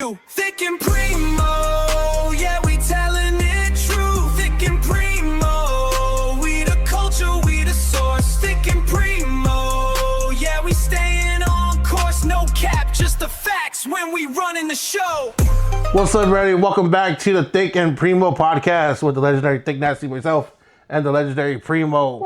you. Thickk and Primo, yeah, we telling it true. Thickk and Primo, we the culture, we the source. Thickk and Primo, yeah, we staying on course. No cap, just the facts when we running the show. What's up, everybody? Welcome back to the Thickk and Primo Podcast with the legendary Thick Nasty myself and the legendary Primo.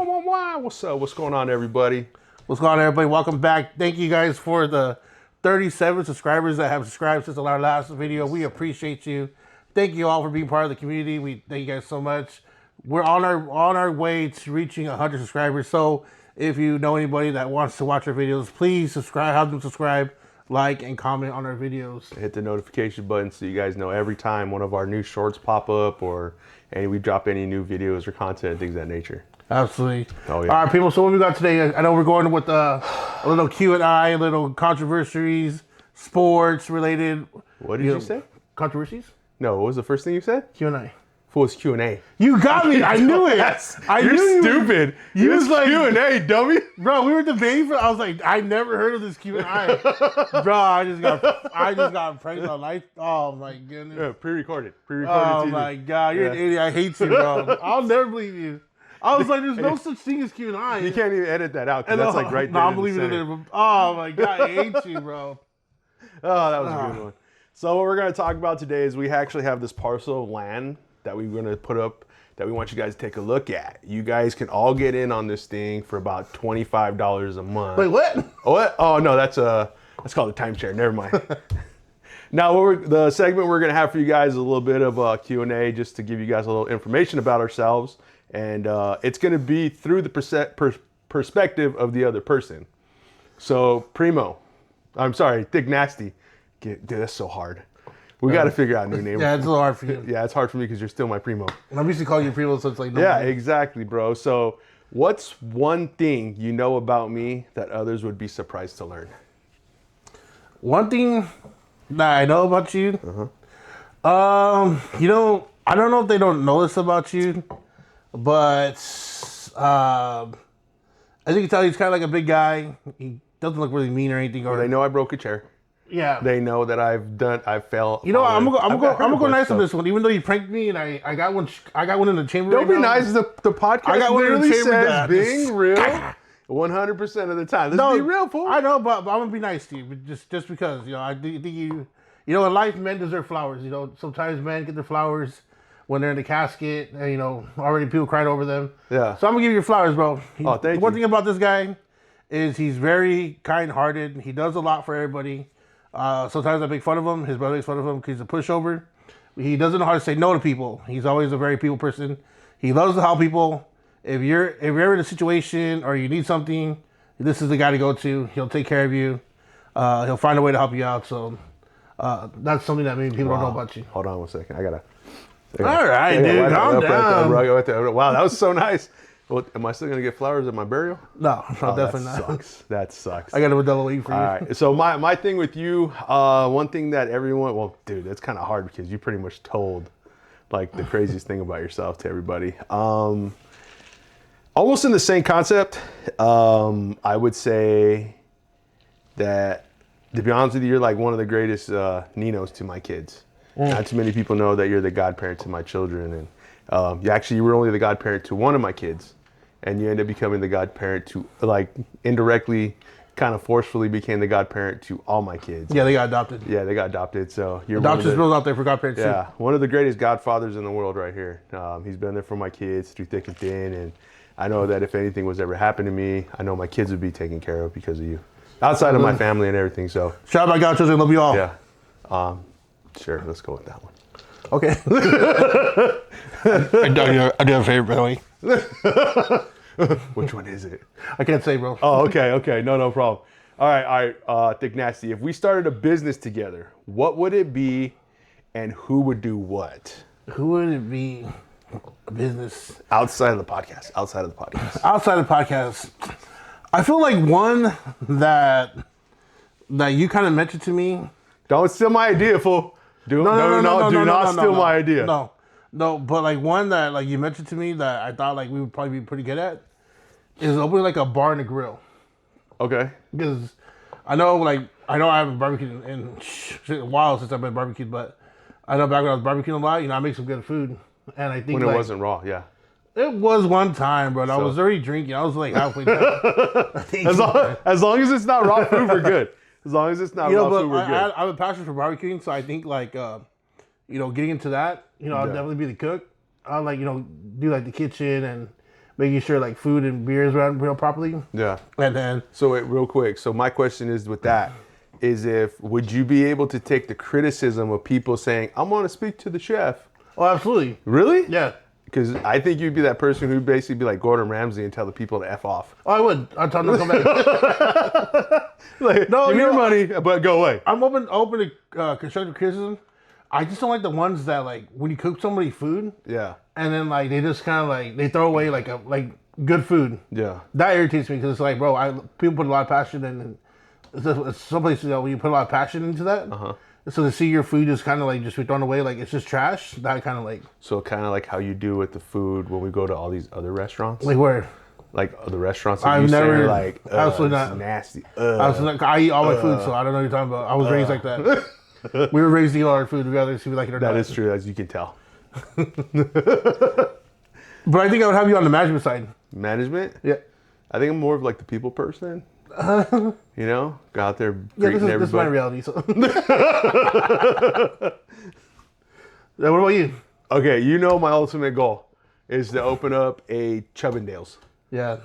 What's up? What's going on, everybody? What's going on, everybody? Welcome back. Thank you guys for the 37 subscribers that have subscribed since our last video. We appreciate you. Thank you all for being part of the community. We thank you guys so much. We're on our way to reaching 100 subscribers. So if you know anybody that wants to watch our videos, please subscribe. Have them subscribe, like, and comment on our videos. Hit the notification button so you guys know every time one of our new shorts pop up or we drop any new videos or content, things of that nature. Absolutely. Oh, yeah. All right, people. So what we got today? I know we're going with a little Q&A, a little controversies, sports related. What did you say? Controversies? No, what was the first thing you said? Q&A. What was Q&A? You got me. I knew it. You're stupid. You was like Q&A, dummy. Bro, we were debating for. I was like, I never heard of this Q&A. Bro, I just got pranked on life. Oh my goodness. Yeah, pre-recorded. Oh TV. my god, you're an idiot. I hate you, bro. I'll never believe you. I was like, there's no such thing as Q&A. You can't even edit that out because that's like right there. No, I'm believing it. Oh my god, I hate you, bro. Oh, that was a good one. So what we're going to talk about today is we actually have this parcel of land that we're going to put up that we want you guys to take a look at. You guys can all get in on this thing for about $25 a month. Wait, what? What? Oh, no, that's called a timeshare. Never mind. Now, the segment we're going to have for you guys is a little bit of a Q&A just to give you guys a little information about ourselves. And it's going to be through the perspective of the other person. So, Primo. I'm sorry, Thick Nasty. Dude, that's so hard. We got to figure out a new name. Yeah, it's a little hard for you. Yeah, it's hard for me because you're still my Primo. And I'm used to calling you Primo, so it's like... No yeah, exactly, bro. So, what's one thing you know about me that others would be surprised to learn? One thing that I know about you... you know, I don't know if they don't know this about you... But I think you can tell he's kind of like a big guy. He doesn't look really mean or anything. Or they know I broke a chair. Yeah. They know that I fell. You know, I'm gonna go nice on this one. Even though you pranked me and I got one in the chamber. Don't be nice. The podcast I got one in the chamber says being real 100% of the time. Let's be real, fool. I know, but I'm gonna be nice to you. But just because I think you know, in life, men deserve flowers. You know, sometimes men get their flowers when they're in the casket, and, already people cried over them. Yeah. So I'm gonna give you your flowers, bro. Thank you. One thing about this guy is he's very kind-hearted. He does a lot for everybody. Sometimes I make fun of him. His brother makes fun of him because he's a pushover. He doesn't know how to say no to people. He's always a very people person. He loves to help people. If you're in a situation or you need something, this is the guy to go to. He'll take care of you. He'll find a way to help you out. So that's something that maybe people don't know about you. Hold on one second. I gotta. All right, dude, calm down. Wow, that was so nice. Well, am I still going to get flowers at my burial? No, definitely not. That sucks. I got a Modelo E for you. All right, so my thing with you, one thing that everyone, well, dude, that's kind of hard because you pretty much told, like, the craziest thing about yourself to everybody. Almost in the same concept, I would say that, to be honest with you, you're like one of the greatest Ninos to my kids. Not too many people know that you're the godparent to my children, and you were only the godparent to one of my kids, and you ended up becoming the godparent to, like, indirectly, kind of forcefully became the godparent to all my kids. Yeah, they got adopted. Yeah, they got adopted. So you're adoption bills out there for godparents. Yeah, one of the greatest godfathers in the world, right here. He's been there for my kids through thick and thin, and I know that if anything was ever happen to me, I know my kids would be taken care of because of you, outside of my family and everything. So shout out my godchildren, love you all. Yeah. Sure, let's go with that one. Okay. I do have a favorite, by the way. Which one is it? I can't say, bro. Oh, okay. No problem. All right. Thick Nasty, if we started a business together, what would it be and who would do what? Who would it be? A business? Outside of the podcast. Outside of the podcast. I feel like one that you kind of mentioned to me. Don't steal my idea, fool. Do not steal my idea. No, but like one that like you mentioned to me that I thought like we would probably be pretty good at is opening like a bar and a grill. Okay. Because I know I haven't barbecued in a while since I've been barbecued, but I know back when I was barbecuing a lot, I make some good food, and I think When it wasn't raw, yeah. it was one time, but I was already drinking. I was like halfway done. As long as it's not raw food, we're good. As long as it's not raw food, we're good. I have a passion for barbecuing, so I think getting into that, I'll definitely be the cook. I'll do the kitchen and making sure food and beers run properly. Yeah. And then So wait, real quick. So my question is with that is would you be able to take the criticism of people saying, I'm going to speak to the chef? oh, absolutely. Really? Yeah. Because I think you'd be that person who'd basically be like Gordon Ramsay and tell the people to F off. Oh, I would. I'd tell them to come back. No, give me your money, but go away. I'm open to constructive criticism. I just don't like the ones that when you cook somebody food, Yeah. and then they just kind of they throw away good food. Yeah. That irritates me because it's bro, people put a lot of passion in, and it's some places when you put a lot of passion into that. So to see your food just kind of just be thrown away, it's just trash. That kind of So kind of like how you do with the food when we go to all these other restaurants. where. Like the restaurants that I've you never say absolutely it's not nasty. I eat all my food, so I don't know what you're talking about. I was raised like that. We were raised to eat all our food, regardless if we like it or not. That is true, as you can tell. But I think I would have you on the management side. Management? Yeah. I think I'm more of the people person. Go out there greeting everybody. This is my reality. So. What about you? Okay, my ultimate goal is to open up a Chubbindales. Yeah.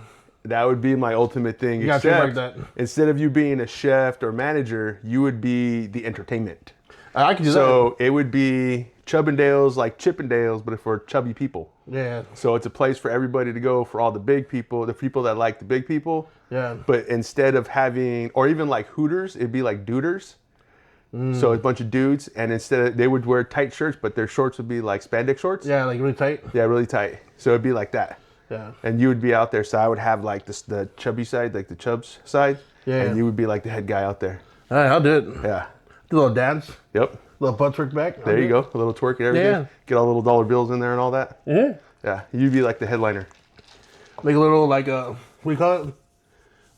That would be my ultimate thing. You gotta trademark that. Instead of you being a chef or manager, you would be the entertainment. I can do that. So it would be Chubbindales, like Chippendales, but for chubby people. Yeah. So it's a place for everybody to go, for all the big people, the people that like the big people. Yeah. But instead of having, or even like Hooters, it'd be like Duders. So a bunch of dudes, and they would wear tight shirts, but their shorts would be like spandex shorts. Yeah, really tight. Yeah, really tight. So it'd be like that. Yeah. And you would be out there. So I would have the chubby side, like the Chubbs side. Yeah. And you would be like the head guy out there. All right, I'll do it. Yeah. Do a little dance, Yep. little butt twerk back. There you go. A little twerk and everything. Yeah. Get all the little dollar bills in there and all that. Yeah. Yeah. You'd be like the headliner. Make a little what do you call it?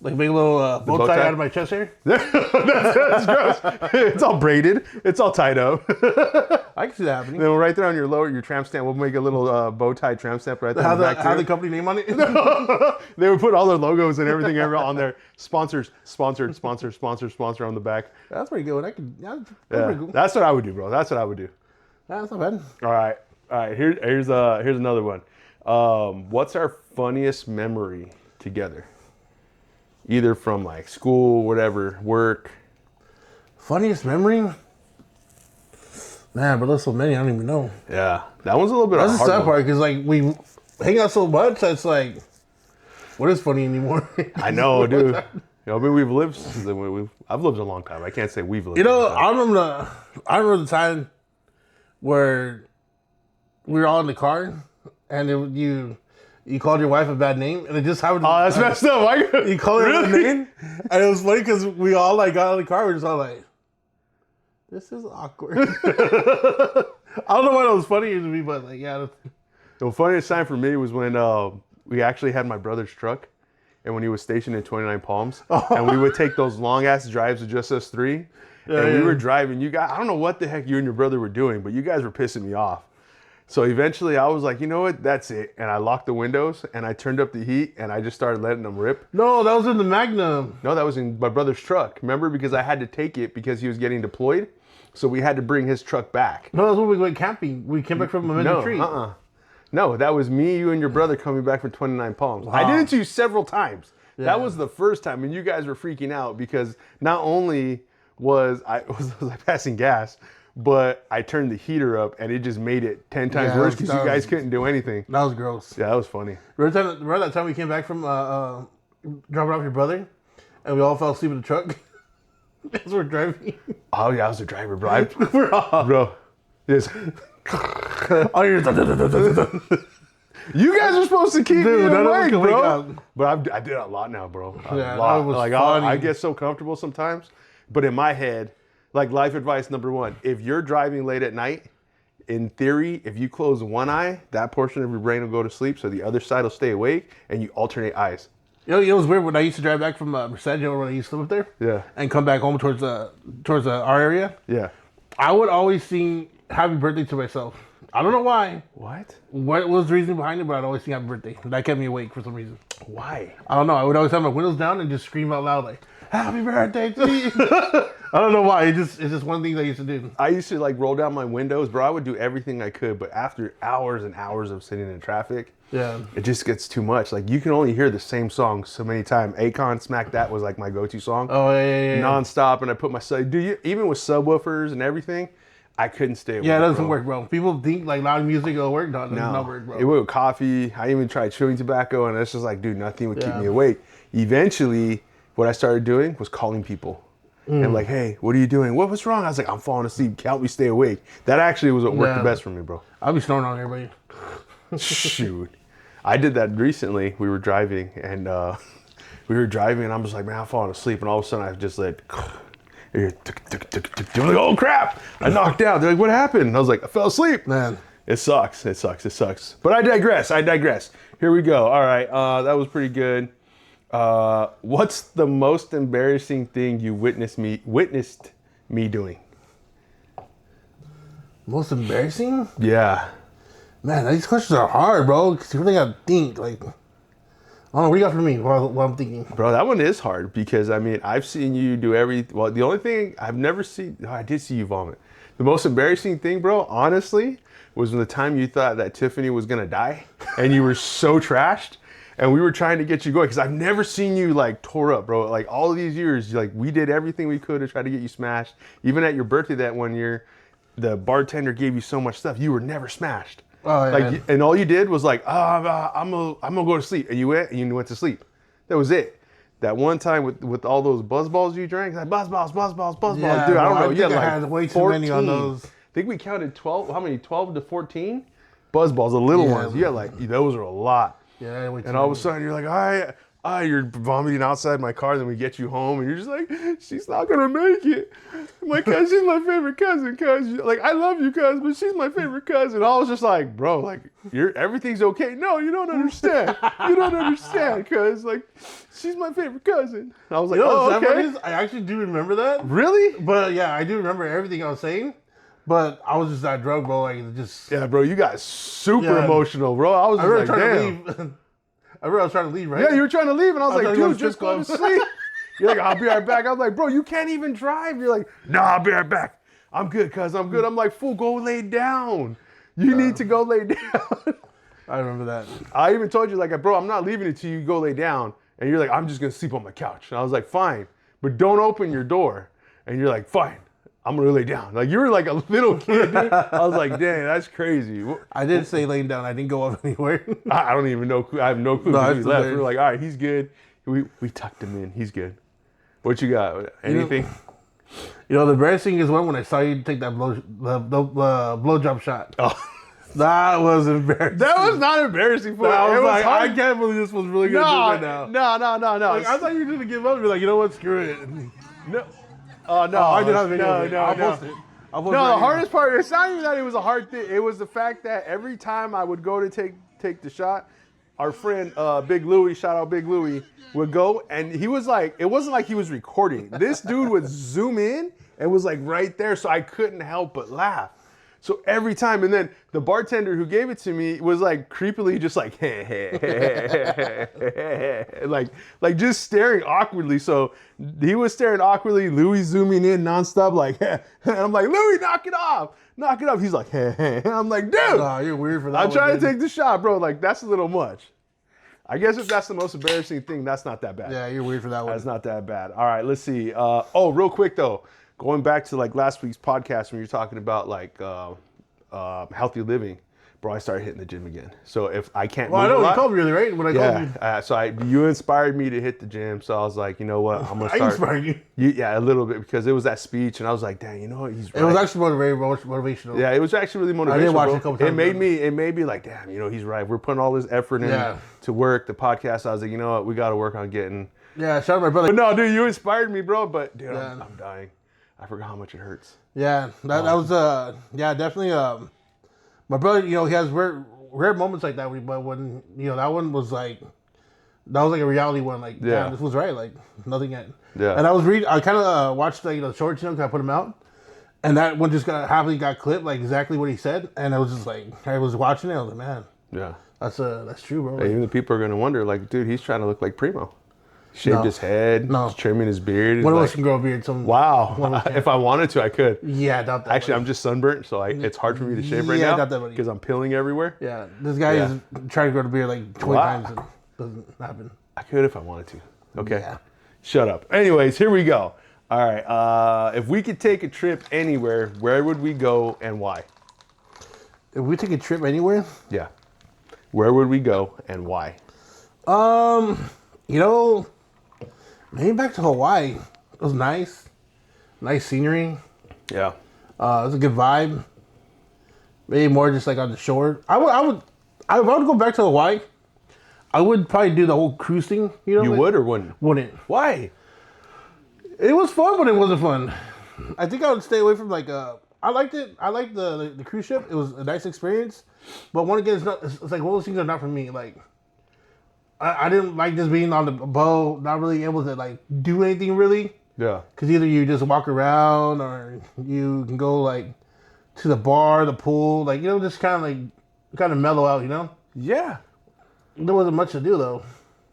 Make a little bow tie out of my chest hair. That's gross. It's all braided. It's all tied up. I can see that happening. Then right there on your tramp stamp, we'll make a little bow tie tramp stamp right there. Have in the back the too. company name on it. They would put all their logos and everything on there. Sponsors, sponsored, sponsor on the back. That's pretty good. That's Yeah, pretty cool. that's what I would do, bro. That's what I would do. That's not bad. All right. Here's another one. What's our funniest memory together? Either from school, whatever, work. Funniest memory? Man, but there's so many I don't even know. Yeah, that one's a little bit. That's the hard sad one. part because we hang out so much. That's what is funny anymore? I know, dude. I've lived a long time. I can't say we've lived. a long time. I remember the time where we were all in the car and you called your wife a bad name, and it just happened. Oh, that's messed up. You called her a bad name, and it was funny because we all got out of the car. We were just all like, "This is awkward." I don't know why that was funny to me, but yeah. The funniest time for me was when we actually had my brother's truck, and when he was stationed in 29 Palms, and we would take those long ass drives with just us three, and we were driving. You guys, I don't know what the heck you and your brother were doing, but you guys were pissing me off. So eventually I was like, you know what, that's it. And I locked the windows and I turned up the heat and I just started letting them rip. No, that was in the Magnum. No, that was in my brother's truck. Remember? Because I had to take it because he was getting deployed. So we had to bring his truck back. No, that's when we went camping. We came back from a retreat. No, that was me, you, and your brother coming back from 29 Palms. Wow. I did it to you several times. Yeah. That was the first time, and you guys were freaking out because not only was I passing gas, but I turned the heater up, and it just made it 10 times worse because you guys couldn't do anything. That was gross. Yeah, that was funny. Remember that time we came back from dropping off your brother, and we all fell asleep in the truck as we're driving? Oh, yeah, I was the driver, bro. Bro. Yes. Oh, you're You guys are supposed to keep me awake, bro. Up. But I did it a lot now, bro. Yeah, A lot. that was I funny. get so comfortable sometimes. But in my head, life advice number one, if you're driving late at night, in theory, if you close one eye, that portion of your brain will go to sleep, so the other side will stay awake, and you alternate eyes. It was weird when I used to drive back from Merced, when I used to live there. Yeah. And come back home towards our area. Yeah. I would always sing "Happy Birthday" to myself. I don't know why. What was the reason behind it? But I'd always sing "Happy Birthday." That kept me awake for some reason. Why? I don't know. I would always have my windows down and just scream out loud like "Happy Birthday to you." I don't know why. It's just one of the things I used to do. I used to like roll down my windows, bro. I would do everything I could, but after hours and hours of sitting in traffic, it just gets too much. Like you can only hear the same song so many times. Akon "Smack That" was like my go-to song. Oh yeah. Nonstop, and I put my even with subwoofers and everything, I couldn't stay awake. Yeah, it doesn't work, bro. People think like loud music will work. No, it does not work, bro. It would with coffee. I even tried chewing tobacco, and it's just like, dude, nothing would keep me awake. Eventually, what I started doing was calling people. And like, hey, what are you doing? What's wrong? I was like, I'm falling asleep. Help me stay awake. That actually was what worked the best for me, bro. I'll be snoring on everybody. Shoot. I did that recently. We were driving, and I'm just like, man, I'm falling asleep. And all of a sudden, I just like, I'm like, oh crap! I knocked out. They're like, what happened? And I was like, I fell asleep. Man, it sucks. But I digress. Here we go. All right, that was pretty good. What's the most embarrassing thing you witnessed me doing? Most embarrassing? Yeah. Man, these questions are hard, bro. Because you really got to think. Like, I don't know. What do you got for me while I'm thinking? Bro, that one is hard because, I mean, I've seen you do well, the only thing I've never seen, I did see you vomit. The most embarrassing thing, bro, honestly, was when the time you thought that Tiffany was going to die and you were so trashed. And we were trying to get you going because I've never seen you like tore up, bro. Like all of these years, like we did everything we could to try to get you smashed. Even at your birthday that one year, the bartender gave you so much stuff. You were never smashed. Oh, yeah. Like, and all you did was like, I'm gonna go to sleep, and you went to sleep. That was it. That one time with all those buzz balls you drank, like buzz balls, dude. I don't know. You had like way too 14. many on those. I think we counted 12. How many? 12 to 14 buzz balls, the little ones. You had like those are a lot. Yeah, and all of a sudden you're like, you're vomiting outside my car. Then we get you home, and you're just like, she's not gonna make it. My cousin, she's my favorite cousin, cuz like I love you, cuz, but she's my favorite cousin. I was just like, bro, like everything's okay. No, you don't understand. You don't understand, cuz like she's my favorite cousin. And I was like, okay. I actually do remember that. Really? But yeah, I do remember everything I was saying. But I was just that drunk, bro. Like just. Yeah, bro, you got super emotional, bro. I was just like, trying damn. to leave. I remember I was trying to leave, right? Yeah, you were trying to leave, and I was like, dude, just go to club. sleep. You're like, I'll be right back. I was like, bro, you can't even drive. You're like, no, I'll be right back. I'm good, cuz I'm good. I'm like, fool, go lay down. You need to go lay down. I remember that. I even told you, like, bro, I'm not leaving until you go lay down. And you're like, I'm just going to sleep on my couch. And I was like, fine, but don't open your door. And you're like, fine, I'm going to lay down. Like, you were like a little kid, dude. I was like, dang, that's crazy. I didn't say laying down. I didn't go up anywhere. I don't even know. I have no clue. No, We left. We were like, all right, he's good. We tucked him in. He's good. What you got? Anything? The embarrassing is when I saw you take that blowjob shot. Oh. That was embarrassing. That was not embarrassing for me. I was like, I can't believe this was really going to do right now. No. Like, I thought you were going to give up and be like, you know what, screw it. No. Oh, no. I did not video. No. I'll post it. No, the hardest part, it's not even that it was a hard thing. It was the fact that every time I would go to take the shot, our friend Big Louie, shout out Big Louie, would go, and he was like, it wasn't like he was recording. This dude would zoom in and was like right there, so I couldn't help but laugh. So every time, and then the bartender who gave it to me was like creepily just like, like just staring awkwardly. So he was staring awkwardly, Louis zooming in nonstop, like, and I'm like, Louis, knock it off. He's like, and I'm like, dude, nah, you're weird for that. I'm trying to take the shot, bro. Like, that's a little much. I guess if that's the most embarrassing thing, that's not that bad. Yeah, you're weird for that one. That's not that bad. All right, let's see. Real quick though. Going back to like last week's podcast when you're talking about like healthy living, bro, I started hitting the gym again. So if I can't, well, I know you told me really, right? When I told you, you inspired me to hit the gym. So I was like, you know what, I'm gonna start. I inspired you. Yeah, a little bit because it was that speech, and I was like, dang, you know what, he's right. It was actually very motivational. Yeah, it was actually really motivational. I did watch it a couple times. It made me like, damn, you know, he's right. We're putting all this effort in to work the podcast. I was like, you know what, we got to work on getting. Yeah, shout out my brother. But no, dude, you inspired me, bro. But dude, I'm dying. I forgot how much it hurts. Yeah, that was definitely my brother. He has rare moments like that. But when that one was like That was like a reality one. Like, Yeah. damn, this was right. Like, nothing yet. Yeah. And I kind of watched like the shorts, because I put them out. And that one just happily got clipped, like exactly what he said. And I was just like, I was watching it. I was like, man, Yeah. that's true, bro. Hey, even the people are going to wonder, like, dude, he's trying to look like Primo. Shaved No. his head. No. He's trimming his beard. One of Like, us can grow a beard. One wow. of us can. If I wanted to, I could. Yeah, I doubt that. Actually, buddy. I'm just sunburnt, so it's hard for me to shave right Yeah, I now got that, buddy. because I'm peeling everywhere. Yeah, this guy Yeah. is trying to grow the beard like 20 Wow. times. And doesn't happen. I could if I wanted to. Okay. Yeah. Shut up. Anyways, here we go. All right. If we could take a trip anywhere, where would we go and why? If we take a trip anywhere, Yeah. Where would we go and why? you know, maybe back to Hawaii. It was nice. Nice scenery. Yeah. It was a good vibe. Maybe more just like on the shore. If I would go back to Hawaii, I would probably do the whole cruise thing. You know, You like- would or wouldn't? Wouldn't. Why? It was fun, but it wasn't fun. I think I would stay away from like I liked it. I liked the cruise ship. It was a nice experience. But one again, it's like one of those things are not for me. Like I didn't like just being on the boat, not really able to like do anything really. Yeah. Because either you just walk around or you can go like to the bar, the pool, like just kind of mellow out. Yeah. There wasn't much to do though.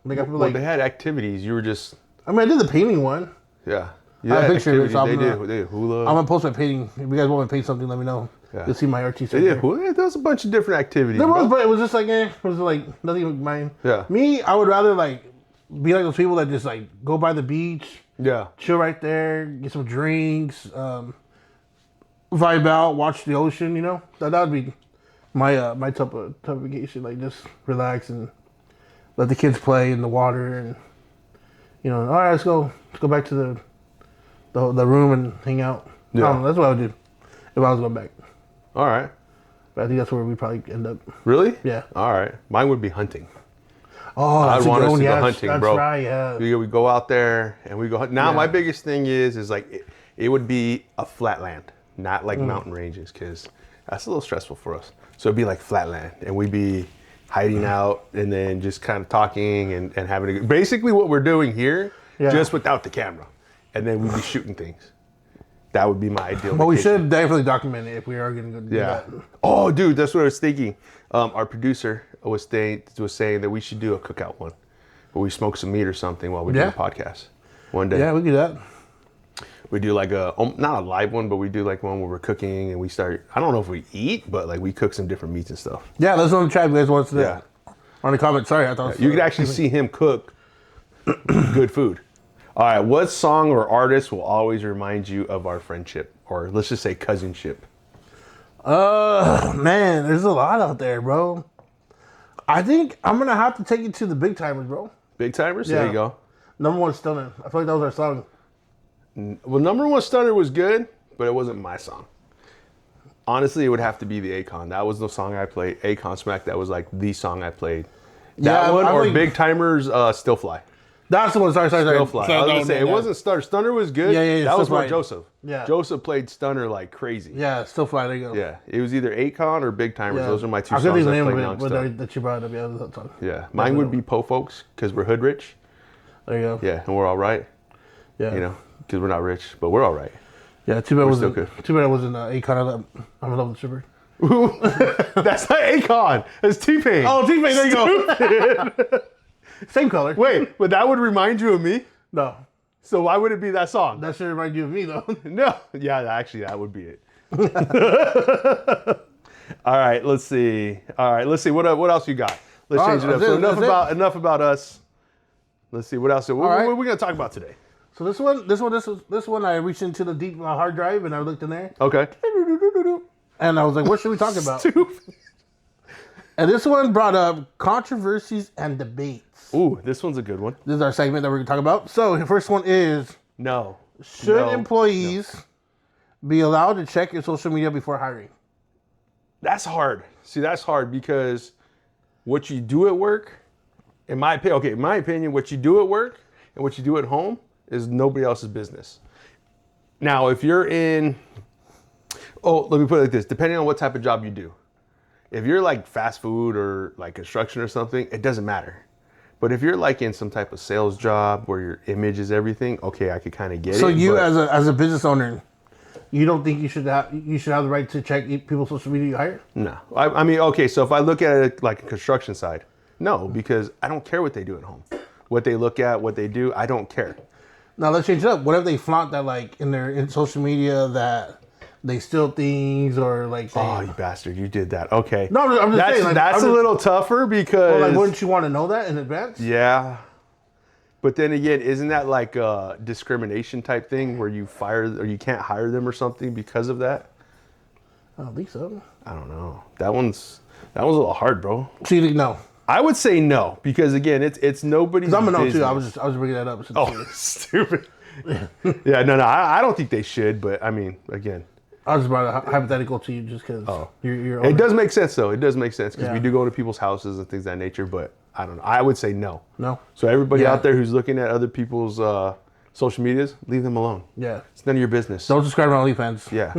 Like I feel Well, like they had activities. You were just, I mean I did the painting one. yeah. I have a picture of it, activities. so I'm They gonna- did hula. I'm gonna post my painting. If you guys want me to paint something, let me know. Yeah. You'll see my artist. They did hula. There was a bunch of different activities. There was, bro. but it was just like, it was like nothing of mine. Yeah. Me, I would rather like be like those people that just like go by the beach, Yeah. chill right there, get some drinks, vibe out, watch the ocean. That would be my type of vacation. Like just relax and let the kids play in the water, and all right, let's go back to the room and hang out. Yeah. That's what I would do if I was going back. All right. But I think that's where we probably end up. Really? Yeah. All right. Mine would be hunting. Oh, I'd that's a want good us one. to go Yes, hunting, that's bro. right. Yeah. We go out there and we go hunt. Now, Yeah. my biggest thing is like it would be a flat land, not like mountain ranges, because that's a little stressful for us. So it'd be like flat land, and we'd be hiding out and then just kind of talking and having a good, basically what we're doing here, Yeah. just without the camera, and then we'd be shooting things. That would be my ideal. But we vacation. should definitely document it if we are going to go do Yeah. that. Oh, dude, that's what I was thinking. Our producer was saying that we should do a cookout one, where we smoke some meat or something while we do Yeah. the podcast. One day, Yeah, we can do that. we do like not a live one, but we do like one where we're cooking and we start. I don't know if we eat, but like we cook some different meats and stuff. Yeah, let's know in the chat if you guys want to do Yeah. that. On the comment. Sorry, I thought You could actually see him cook good food. All right, what song or artist will always remind you of our friendship, or let's just say cousinship? Man, there's a lot out there, bro. I think I'm gonna have to take it to the Big Timers, bro. Big Timers. There Yeah. you go. Number One Stunner. I feel like that was our song. Well, Number One Stunner was good, but it wasn't my song. Honestly, it would have to be the Akon. That was the song I played. Akon Smack. That was like the song I played. That Yeah, one I or think- Big Timers, Still Fly. That's the one. Sorry. Still Fly. Sorry, I was that gonna one, say yeah, it yeah. wasn't Stunner. Stunner was good. Yeah, That was Still more Fly. Joseph. Yeah. Joseph played Stunner like crazy. Yeah, Still Fly. There you go. Yeah. It was either Akon or Big Timers. Yeah. Those are my two I couldn't songs even I name play of it nonstop. that you brought up. Yeah, that song. Yeah. Mine would be Po Folks because we're hood rich. There you go. Yeah, and we're all right. Yeah. You know, because we're not rich, but we're all right. Yeah. Too bad it still wasn't. good. Too bad it wasn't Akon. I'm in love with the stripper. That's not Akon. That's T-Pain. Oh, T-Pain. There you go. Same color. Wait, but that would remind you of me? No, So why would it be that song? that should remind you of me though. No. Yeah, actually, that would be it. All right, let's see. What else you got? Let's change it up. that's So it, that's it. enough about us. Let's see what else. What right. are we gonna talk about today? So this one, I reached into the deep hard drive and I looked in there Okay. and I was like, what should we talk about? And this one brought up controversies and debates. Ooh, this one's a good one. This is our segment that we're going to talk about. So the first one is, No. should No. employees be allowed to check your social media before hiring? That's hard. See, that's hard because what you do at work, in my opinion, what you do at work and what you do at home is nobody else's business. Now, if you're let me put it like this, depending on what type of job you do. If you're like fast food or like construction or something, it doesn't matter. But if you're like in some type of sales job where your image is everything, okay, I could kind of get it. So you, but as a business owner, you don't think you should have the right to check people's social media you hire? no. I mean, okay, so if I look at it like a construction side, no, because I don't care what they do at home. What they look at, what they do, I don't care. Now let's change it up. What if they flaunt that like in social media that they steal things or like they, Oh, you bastard, you did that. Okay. No, I'm just saying, like, that's a little tougher because... Well, like, wouldn't you want to know that in advance? Yeah. But then again, isn't that like a discrimination type thing where you fire or you can't hire them or something because of that? I don't think so. I don't know. That one's a little hard, bro. So you think no? I would say no because again, it's nobody's. I'm a no business. too. I was bringing that up. Oh, stupid. Yeah, no, I don't think they should. But I mean, again, I was about a hypothetical to you just because you're. It does make sense though. It does make sense because Yeah. we do go to people's houses and things of that nature. But I don't know. I would say no. No. So everybody Yeah. out there who's looking at other people's social medias, leave them alone. Yeah. It's none of your business. Don't subscribe to OnlyFans. Yeah.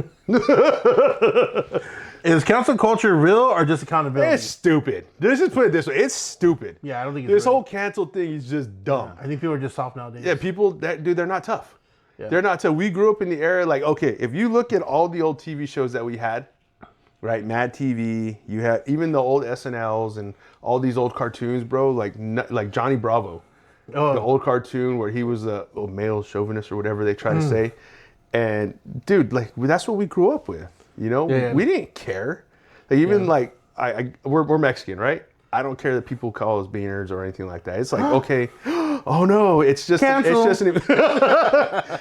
Is cancel culture real or just accountability? It's stupid. Let's just put it this way. It's stupid. Yeah, I don't think it's This real. whole cancel thing is just dumb. I think people are just soft nowadays. Yeah, people, dude, they're not tough. Yeah. They're not tough. We grew up in the era, like, okay, if you look at all the old TV shows that we had, right, Mad TV, you had even the old SNLs and all these old cartoons, bro, like Johnny Bravo, the old cartoon where he was a male chauvinist or whatever they try to say. And, dude, like, that's what we grew up with, you know? Yeah. We didn't care. Like, even, like, we're Mexican, right? I don't care that people call us beaners or anything like that. It's like, okay, oh no, it's just Cancel. like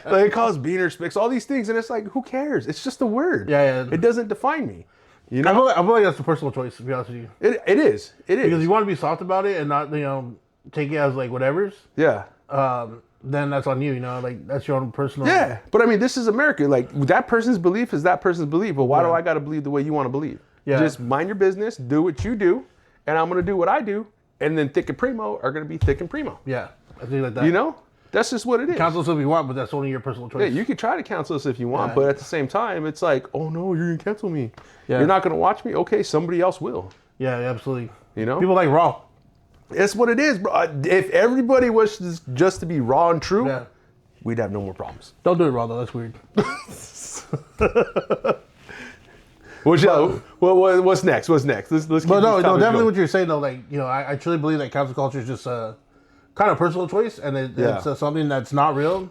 they call us beaners, spicks, all these things, and it's like, who cares? It's just a word. Yeah. It doesn't define me. You I know, feel like that's a personal choice, to be honest with you. it is. Because you want to be soft about it and not, take it as like whatever's. Yeah. Then that's on you. Like that's your own personal. Yeah, but I mean, this is America. Like that person's belief is that person's belief. But why do I got to believe the way you want to believe? Yeah. Just mind your business, do what you do, and I'm gonna do what I do, and then Thickk Primo are gonna be Thickk Primo. Yeah. I think like that. You know, that's just what it is. Counsel us if you want, but that's only your personal choice. Yeah, you could try to cancel us if you want, Yeah. but at the same time, it's like, oh no, you're gonna cancel me. Yeah. You're not gonna watch me. Okay, somebody else will. Yeah, absolutely. You know, People like Raw. it's what it is, bro. If everybody was just to be raw and true, Yeah. we'd have no more problems. Don't do it Raw though. That's weird. What's next? What's next? Let's keep But no, this topic definitely going. what you're saying though. Like, I truly believe that cancel culture is just a kind of personal choice, and Yeah. it's something that's not real,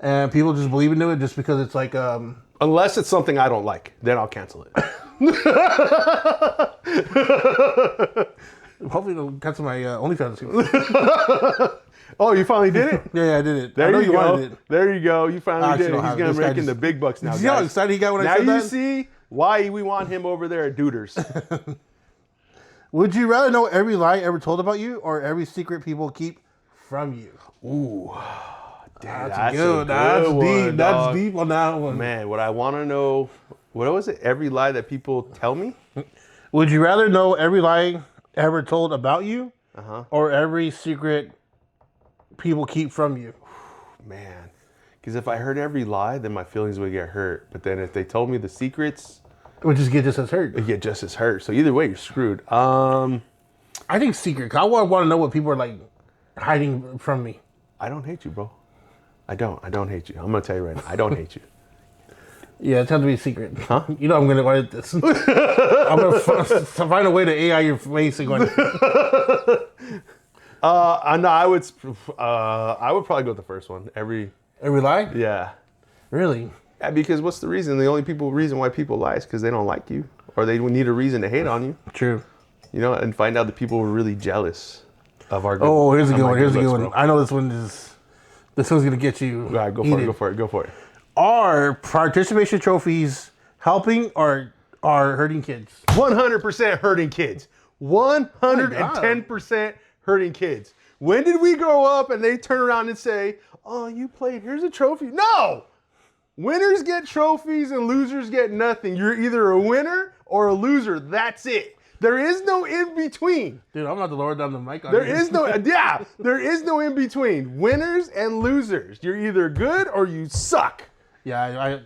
and people just believe into it just because it's like Unless it's something I don't like, then I'll cancel it. hopefully they'll cancel my OnlyFans. soon. Oh, you finally did it? Yeah, I did it. There I know you go. wanted it. There you go. You finally Actually did it. don't He's have it. gonna This guy make in just- the big bucks now, You see how guys. excited he got when I Now said you that? see why we want him over there at Duders. Would you rather know every lie ever told about you or every secret people keep from you? Ooh, That's good. That's one, deep. dog. That's deep on that one. Man, what I want to know, what was it? Every lie that people tell me? Would you rather know every lie ever told about you Uh-huh. or every secret people keep from you? Man, because if I heard every lie, then my feelings would get hurt. But then if they told me the secrets, Which is get just as hurt. they get just as hurt. So either way, you're screwed. I think secret. 'Cause I want to know what people are like hiding from me. I don't hate you, bro. I don't hate you. I'm gonna tell you right now. I don't hate you. Yeah, it's has to be a secret. Huh? You know I'm going to edit this. I'm going to find a way to AI your face and going. No, I would probably go with the first one. Every lie? Yeah. Really? Yeah, because what's the reason? The only reason why people lie is because they don't like you, or they need a reason to hate on you. True. You know, and find out that people were really jealous of our. Oh, here's a of good my one. Here's a good good looks, one. bro. I know this one is. This one's gonna get you. All right, go for heated. it. Go for it. Go for it. Are participation trophies helping or are hurting kids? 100% hurting kids. 110% hurting kids. When did we grow up and they turn around and say, "Oh, you played. Here's a trophy." No. Winners get trophies and losers get nothing. You're either a winner or a loser. That's it. There is no in between. Dude, I'm about to lower down the mic on There you. is no there is no in between. Winners and losers. You're either good or you suck. Yeah,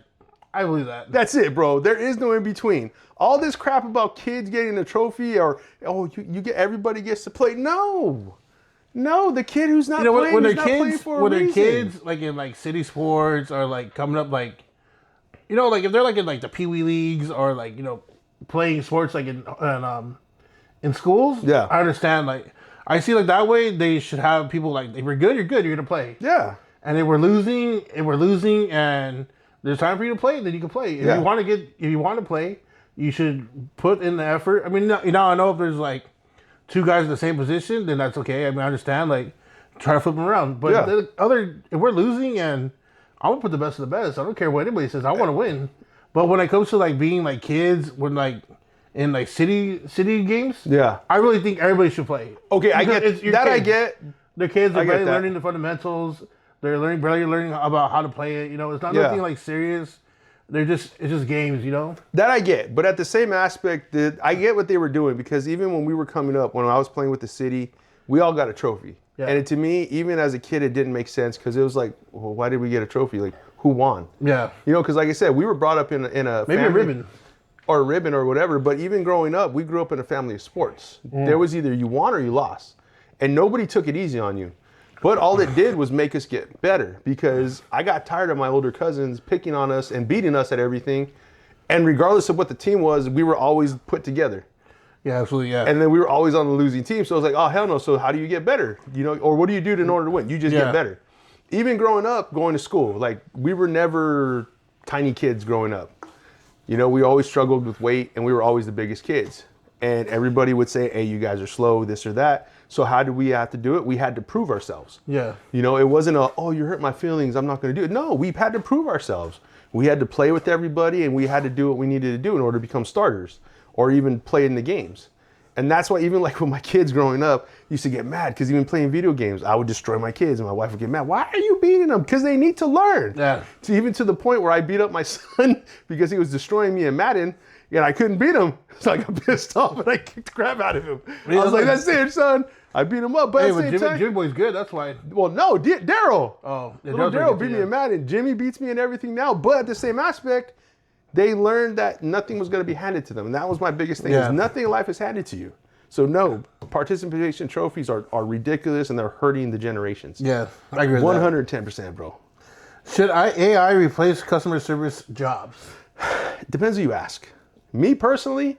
I believe that. That's it, bro. There is no in between. All this crap about kids getting a trophy or you get everybody gets to play. No. No, the kid who's not You know, playing, when he's they're not playing kids, for a when they're reason. kids, like in like city sports or like coming up, like you know, like if they're like in like the Pee Wee leagues or like you know playing sports like in schools. Yeah. I understand. Like I see like that way they should have people like if you're good, you're good, you're gonna play. Yeah. And if we're losing, and there's time for you to play, then you can play. If Yeah. you want to play, you should put in the effort. I mean, you know, I know if there's like two guys in the same position, then that's okay. I mean, I understand. Like, try to flip them around. But if we're losing, and I want to put the best of the best. I don't care what anybody says. I want to win. But when it comes to like being like kids, when like in like city games, Yeah. I really think everybody should play. Okay, I Because get it's your that. I kids. get. The kids are I get barely that. learning the fundamentals. They're barely learning about how to play it. You know, it's not Yeah. nothing like serious. It's just games. You know. That I get, but at the same aspect, I get what they were doing because even when we were coming up, when I was playing with the city, we all got a trophy. Yeah. And to me, even as a kid, it didn't make sense because it was like, well, why did we get a trophy? Like, who won? Yeah. You know, because like I said, we were brought up in a Maybe a family, ribbon. or a ribbon or whatever. But even growing up, we grew up in a family of sports. There was either you won or you lost, and nobody took it easy on you. But all it did was make us get better because I got tired of my older cousins picking on us and beating us at everything. And regardless of what the team was, we were always put together. Yeah, absolutely. Yeah. And then we were always on the losing team. So I was like, oh, hell no. So how do you get better? You know, or what do you do in order to win? You just Yeah. get better. Even growing up, going to school, like we were never tiny kids growing up. You know, we always struggled with weight and we were always the biggest kids. And everybody would say, hey, you guys are slow, this or that. So how do we have to do it? We had to prove ourselves. Yeah. You know, it wasn't oh, you hurt my feelings, I'm not going to do it. No, we've had to prove ourselves. We had to play with everybody and we had to do what we needed to do in order to become starters or even play in the games. And that's why even like with my kids growing up, used to get mad because even playing video games, I would destroy my kids and my wife would get mad. Why are you beating them? Because they need to learn. Yeah. So even to the point where I beat up my son because he was destroying me in Madden and I couldn't beat him. So I got pissed off and I kicked the crap out of him. I was like, that's it, son. I beat him up. But Hey, at the but same time, Jimmy Boy's good. That's why. well, no, Daryl. Oh, yeah, Little Daryl's Daryl good beat too, me yeah. in Madden. Jimmy beats me in everything now. But at the same aspect, they learned that nothing was going to be handed to them. And that was my biggest thing. Yeah. Is nothing in life is handed to you. So no, participation trophies are ridiculous and they're hurting the generations. Yeah, I agree with that. 110%, bro. Should AI replace customer service jobs? It depends who you ask. Me personally,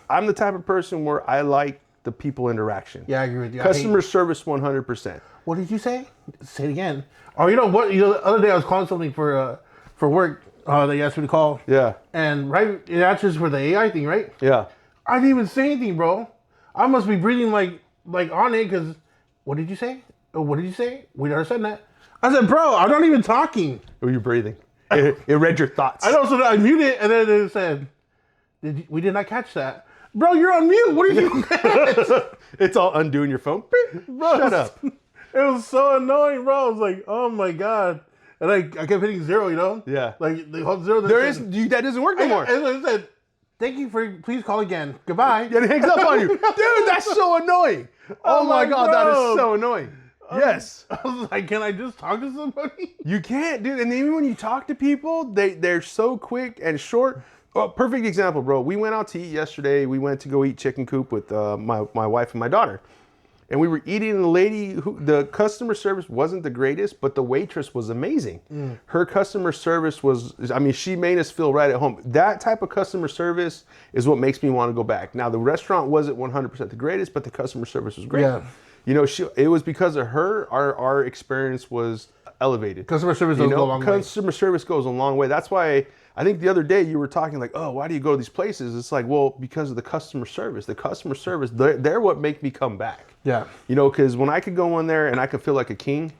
I'm the type of person where I like the people interaction. Yeah, I agree with you. Customer service 100%. What did you say? Say it again. Oh, you know what? You know, the other day I was calling something for work. They asked me to call. Yeah. And right, it answers for the AI thing, right? Yeah. I didn't even say anything, bro. I must be breathing like on it because. What did you say? Oh, what did you say? We never said that. I said, bro, I'm not even talking. Were you breathing? It read your thoughts. I know, so I muted it, and then it said, we did not catch that. Bro, you're on mute. What are you doing? It's all undoing your phone. Bro, Shut up. It was so annoying, bro. I was like, oh my God. And I kept hitting 0, you know? Yeah. Like, the whole 0. That doesn't work anymore. And it said, thank you please call again. Goodbye. And it hangs up on you. Dude, that's so annoying. Oh my like, God, that bro. is so annoying. Yes. I was like, can I just talk to somebody? You can't, dude. And even when you talk to people, they're so quick and short. Oh, perfect example, bro. We went out to eat yesterday. We went to go eat chicken coop with my wife and my daughter. And we were eating, and the customer service wasn't the greatest, but the waitress was amazing. Her customer service was, she made us feel right at home. That type of customer service is what makes me want to go back. Now, the restaurant wasn't 100% the greatest, but the customer service was great. Yeah. You know, it was because of her, our experience was elevated. Customer service does go a long way. Customer service goes a long way. That's why I think the other day you were talking like, oh, why do you go to these places? It's like, well, because of the customer service. The customer service, they're what make me come back. Yeah. You know, because when I could go in there and I could feel like a king,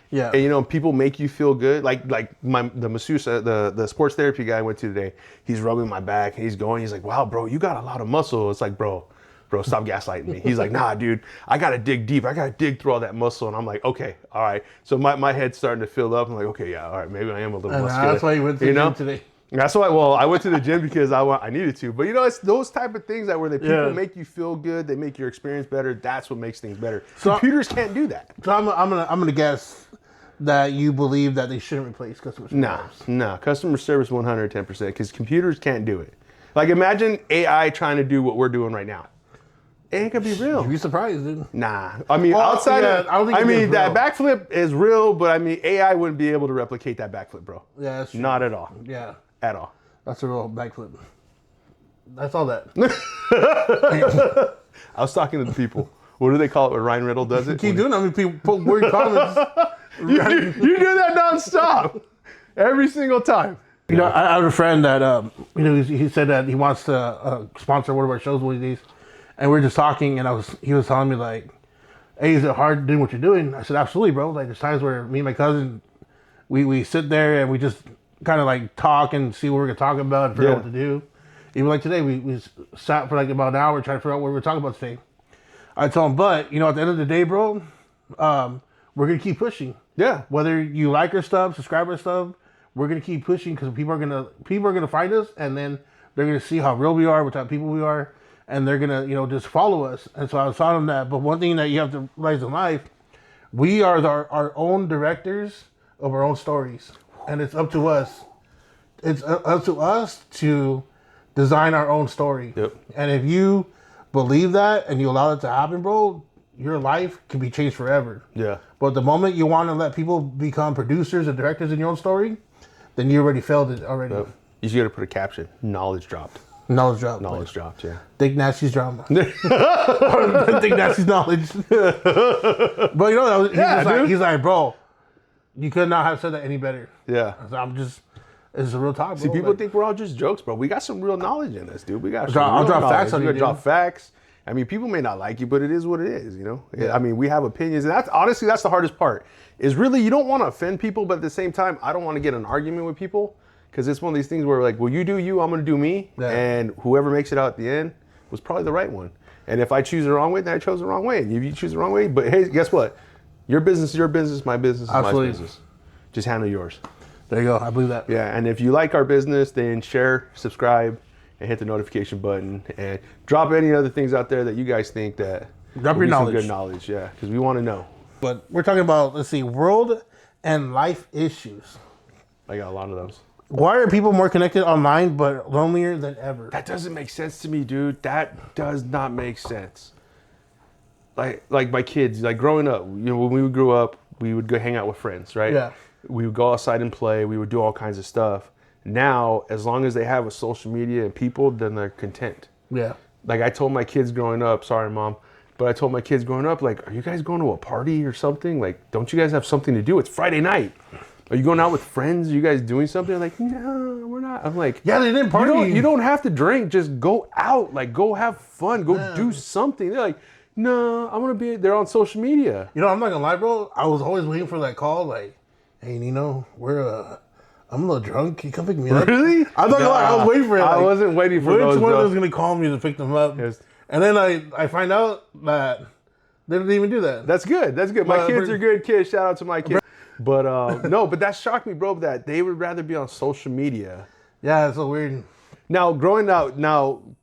Yeah. and you know, people make you feel good. Like the masseuse, the sports therapy guy I went to today, he's rubbing my back. He's like, wow, bro, you got a lot of muscle. It's like, bro, stop gaslighting me. He's like, nah, dude, I got to dig deep. I got to dig through all that muscle. And I'm like, okay, all right. So my head's starting to fill up. I'm like, okay, yeah, all right, maybe I am a little muscular. That's why you went to the gym today. That's why, I went to the gym because I needed to. But you know, it's those type of things that where people make you feel good, they make your experience better. That's what makes things better. So, computers can't do that. So I'm gonna guess that you believe that they shouldn't replace customer service. Nah. Customer service 110% because computers can't do it. Like imagine AI trying to do what we're doing right now. it ain't gonna be real. You'd be surprised, dude. Nah, I mean, Well, outside yeah, of, I don't think I it mean, is that real. backflip is real, but I mean, AI wouldn't be able to replicate that backflip, bro. Yeah, that's true. Not at all. Yeah, At all. that's a real backflip. That's all that. I was talking to the people. What do they call it when Ryan Riddle does it? Keep doing it. I mean, people put weird comments. You do that nonstop. Every single time. You know, I have a friend that, you know, he said that he wants to sponsor one of our shows one of these, and we were just talking, and he was telling me like, "Hey, is it hard doing what you're doing?" I said, "Absolutely, bro. Like, there's times where me and my cousin, we sit there and we just kind of like talk and see what we're gonna talk about and figure out what to do. Even like today, we sat for like about an hour trying to figure out what we were talking about today. I told him, but you know, at the end of the day, bro, we're gonna keep pushing. Yeah. Whether you like our stuff, subscribe our stuff, we're gonna keep pushing because people are gonna find us, and then they're gonna see how real we are, what type of people we are, and they're gonna, you know, just follow us. And so I was telling him that. But one thing that you have to realize in life, we are our own directors of our own stories, and it's up to us. It's up to us to design our own story. Yep. And if you believe that and you allow it to happen, bro, your life can be changed forever. Yeah. But the moment you want to let people become producers and directors in your own story, then you already failed it already. Yep. You just got to put a caption. Knowledge dropped. Knowledge drop. Knowledge dropped, yeah. Think Nasty's drama. Think Nasty's knowledge. But you know, he's like, bro, you could not have said that any better. Yeah. I'm just, it's a real talk, bro. See, people think we're all just jokes, bro. We got some real knowledge in us, dude. We got some I'll real drop knowledge. facts on We you, gotta drop dude. facts. I mean, people may not like you, but it is what it is, you know? I mean, we have opinions. And that's honestly, that's the hardest part. Is really, you don't want to offend people, but at the same time, I don't want to get in an argument with people. Because it's one of these things where like, well, you do you, I'm going to do me. Yeah. And whoever makes it out at the end was probably the right one. And if I choose the wrong way, then I chose the wrong way. And if you choose the wrong way, but hey, guess what? Your business is your business, my business is Absolutely. my business. Just handle yours. There you go. I believe that. Yeah, and if you like our business, then share, subscribe, and hit the notification button. And drop any other things out there that you guys think that Drop will your be some knowledge. good knowledge, yeah, because we want to know. But we're talking about, let's see, world and life issues. I got a lot of those. Why are people more connected online but lonelier than ever? That doesn't make sense to me, dude. That does not make sense. Like my kids, like growing up, you know, when we grew up, we would go hang out with friends, right? Yeah. We would go outside and play. We would do all kinds of stuff. Now, as long as they have a social media and people, then they're content. Yeah. Like I told my kids growing up, sorry, Mom, but I told my kids growing up, like, are you guys going to a party or something? Like, don't you guys have something to do? It's Friday night. Are you going out with friends? Are you guys doing something? They're like, no, we're not. I'm like, Yeah, they didn't party. You don't have to drink. Just go out. Like, go have fun. Go do something. They're like, no, I want to be. They're on social media. You know, I'm not gonna lie, bro. I was always waiting for that call, like, hey, Nino, I'm a little drunk. Can you come pick me up? Really? I'm not gonna lie. I was waiting for it. I like, wasn't waiting for which those. one Though. was gonna call me to pick them up? Yes. And then I find out that they didn't even do that. That's good. That's good. My But- kids are good kids. Shout out to my kids. But no, but that shocked me, bro. That they would rather be on social media. Yeah, it's so weird. Now, growing up,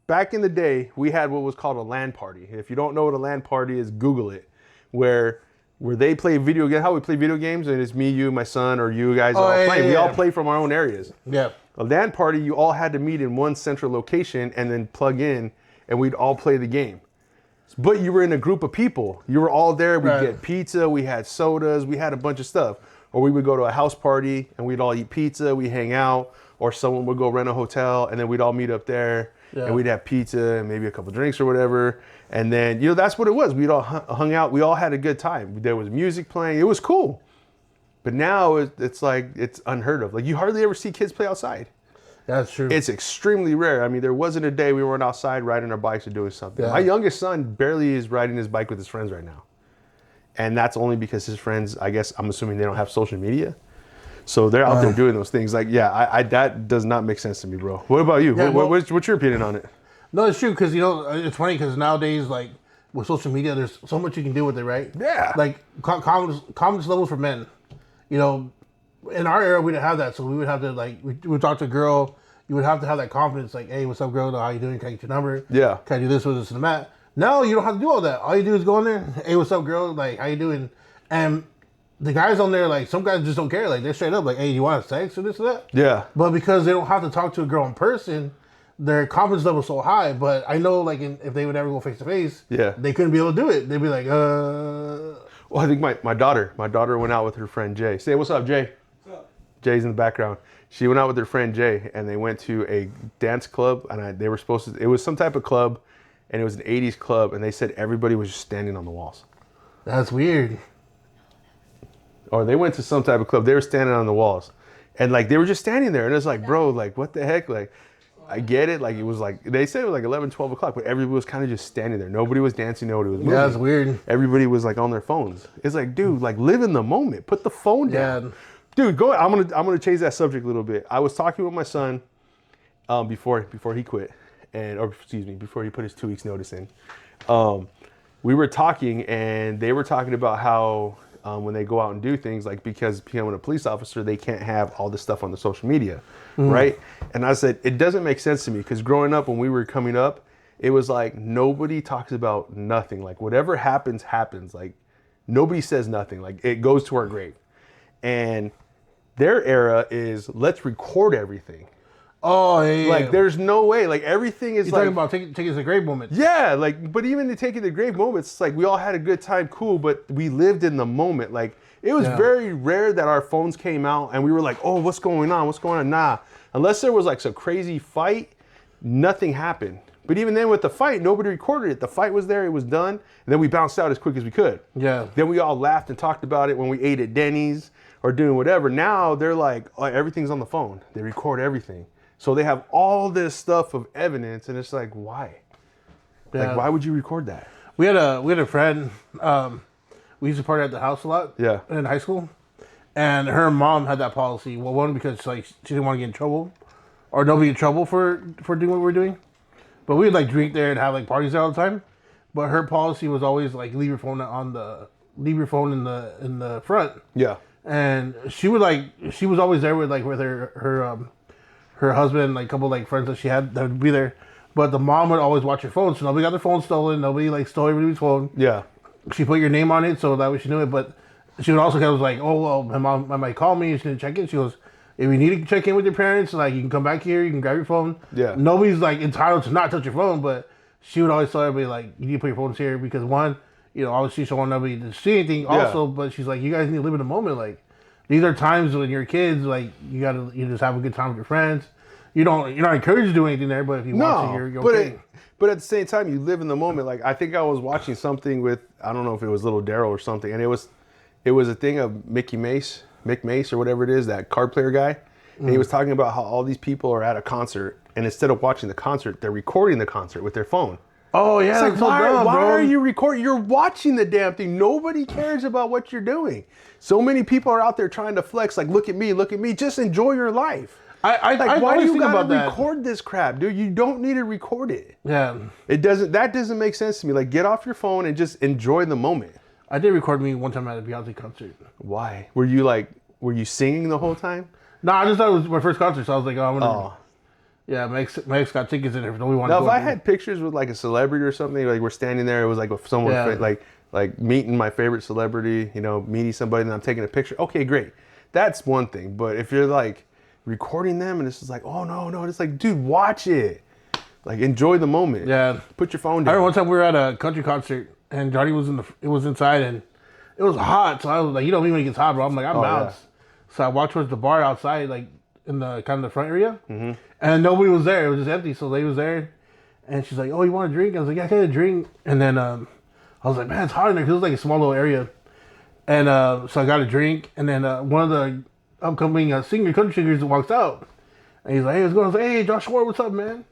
back in the day, we had what was called a LAN party. If you don't know what a LAN party is, Google it. Where they play video games, how we play video games, and it's me, you, my son, or you guys all yeah, playing. yeah, We all yeah. play from our own areas. Yeah. A LAN party, you all had to meet in one central location and then plug in, and we'd all play the game. But you were in a group of people. You were all there. We'd Right. get pizza. We had sodas. We had a bunch of stuff. Or we would go to a house party and we'd all eat pizza. We'd hang out. Or someone would go rent a hotel and then we'd all meet up there. Yeah. And we'd have pizza and maybe a couple drinks or whatever. And then, you know, that's what it was. We'd all hung out. We all had a good time. There was music playing. It was cool. But now it's like, it's unheard of. Like, you hardly ever see kids play outside. That's true. It's extremely rare. I mean, there wasn't a day we weren't outside riding our bikes or doing something. Yeah. My youngest son barely is riding his bike with his friends right now. And that's only because his friends, I guess, I'm assuming they don't have social media. So they're out there doing those things. Like, yeah, I that does not make sense to me, bro. What about you? Yeah, What's your opinion on it? No, it's true because, you know, it's funny because nowadays, like, with social media, there's so much you can do with it, right? Yeah. Like, confidence levels for men. You know, in our era, we didn't have that. So we would have to, like, we would talk to a girl. You would have to have that confidence, like, hey, what's up, girl? How you doing? Can I get your number? Yeah. Can I do this with this and that? Now, you don't have to do all that. All you do is go in there. Hey, what's up, girl? Like, how you doing? And the guys on there, like, some guys just don't care. Like, they're straight up like, hey, you want sex or this or that? Yeah. But because they don't have to talk to a girl in person, their confidence level so high. But I know, like, if they would ever go face to face, Yeah. they couldn't be able to do it. They'd be like, Well, I think my daughter went out with her friend Jay. Say, what's up, Jay? What's up? Jay's in the background. She went out with her friend Jay, and they went to a dance club, and they were supposed to, it was some type of club, and it was an 80s club, and they said everybody was just standing on the walls. that's weird. Or they went to some type of club, they were standing on the walls. And like, they were just standing there, and it's like, bro, like, what the heck? Like, I get it. Like, it was like, they said it was like 11, 12 o'clock, but everybody was kind of just standing there. Nobody was dancing, nobody was moving. Yeah, that's weird. Everybody was like on their phones. It's like, dude, like, live in the moment. Put the phone down. Yeah. Dude, go. I'm gonna change that subject a little bit. I was talking with my son before he quit, before he put his 2 weeks notice in. We were talking, and they were talking about how when they go out and do things, like, because becoming a police officer, they can't have all this stuff on the social media, right? And I said, it doesn't make sense to me, because growing up, when we were coming up, it was like nobody talks about nothing. Like, whatever happens. Like, nobody says nothing. Like, it goes to our grave. And their era is, let's record everything. Oh, yeah. Like, there's no way. Like, everything is You're like... talking about taking it to great moments. Yeah, like, but even to take it to grave moments, it's like, we all had a good time, cool, but we lived in the moment. Like, it was very rare that our phones came out and we were like, oh, what's going on? What's going on? Nah. Unless there was like some crazy fight, nothing happened. But even then with the fight, nobody recorded it. The fight was there, it was done, and then we bounced out as quick as we could. Yeah. Then we all laughed and talked about it when we ate at Denny's or doing whatever. Now they're like, oh, everything's on the phone. They record everything. So they have all this stuff of evidence, and it's like, why? Yeah. Like, why would you record that? We had a friend. We used to party at the house a lot. Yeah. In high school, and her mom had that policy. Well, one, because like she didn't want to get in trouble, or nobody in trouble for doing what we were doing. But we would like drink there and have like parties there all the time. But her policy was always like leave your phone in the front. Yeah. And she was always there with her husband, like a couple like friends that she had that would be there. But the mom would always watch her phone, so nobody got their phone stolen. Nobody like stole everybody's phone. Yeah. She put your name on it, so that way she knew it. But she would also kind of like, oh well, my mom might call me. She didn't check in. She goes, if you need to check in with your parents, like you can come back here. You can grab your phone. Yeah. Nobody's like entitled to not touch your phone, but she would always tell everybody like, you need to put your phones here because one, you know, obviously she don't want nobody to see anything. Also, but she's like, you guys need to live in the moment. Like these are times when you're kids, like you just have a good time with your friends. You're not encouraged to do anything there, but if you want to, you're okay. But at the same time, you live in the moment. Like I think I was watching something with, I don't know if it was Little Daryl or something, and it was a thing of Mick Mace or whatever it is, that card player guy. And he was talking about how all these people are at a concert, and instead of watching the concert, they're recording the concert with their phone. Oh yeah, it's like, that's so dumb, why bro. are you recording? You're watching the damn thing. Nobody cares about what you're doing. So many people are out there trying to flex, like, look at me. Just enjoy your life. I Why do you think about gotta that. record this crap, dude? You don't need to record it. Yeah. That doesn't make sense to me. Like, get off your phone and just enjoy the moment. I did record me one time at a Beyonce concert. Why? Were you singing the whole time? No, I just thought it was my first concert, so I was like, oh, I'm gonna. Yeah, my ex got tickets in there. Nobody wanted to go. Now, if I had pictures with like a celebrity or something, like we're standing there, it was like with someone like meeting my favorite celebrity, you know, meeting somebody, and I'm taking a picture. Okay, great. That's one thing. But if you're like recording them and it's just like, oh no, it's like, dude, watch it. Like, enjoy the moment. Yeah. Put your phone I down. remember one time we were at a country concert and Johnny was inside and it was hot, so I was like, you know me when it gets hot, bro. I'm like, I'm bounced. Yeah. So I walked towards the bar outside, like in the kind of the front area, and nobody was there. It was just empty. So they was there, and she's like, "Oh, you want a drink?" I was like, "Yeah, I got a drink." And then I was like, "Man, it's hot in there." 'Cause it was like a small little area, and so I got a drink. And then one of the upcoming country singers walks out, and he's like, "Hey, what's going on?" I was like, "Hey, Josh Ward, what's up, man?"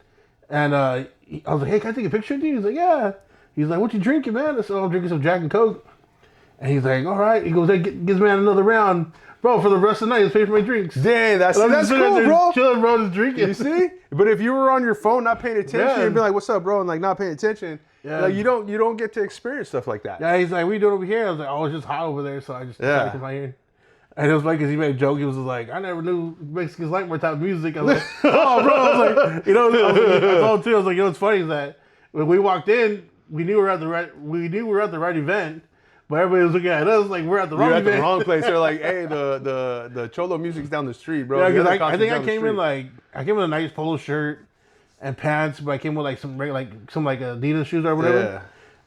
And I was like, "Hey, can I take a picture with you?" He's like, "Yeah." He's like, "What you drinking, man?" I said, "I'm drinking some Jack and Coke." And he's like, "All right." He goes, "Hey, gives me another round." Bro, for the rest of the night, he's paying for my drinks. Dang, that's cool, bro. Chilling, bro, just drinking. You see? But if you were on your phone, not paying attention, you'd be like, "What's up, bro?" and like not paying attention. Yeah. Like, you don't get to experience stuff like that. Yeah, he's like, "What are you doing over here?" I was like, "Oh, it's just hot over there," so I just decided to come out here. And it was like, because he made a joke. He was like, "I never knew Mexicans like my type of music." I was like, "Oh, bro," I was like, I told him too. I was like, "You know what's funny is that when we walked in, we knew we were at the right event." But everybody was looking at us like we're at the wrong event. You're at the wrong place. They're like, "Hey, the Cholo music's down the street, bro." Yeah, because I think I came in a nice polo shirt, and pants, but I came with like some Adidas shoes or whatever. Yeah.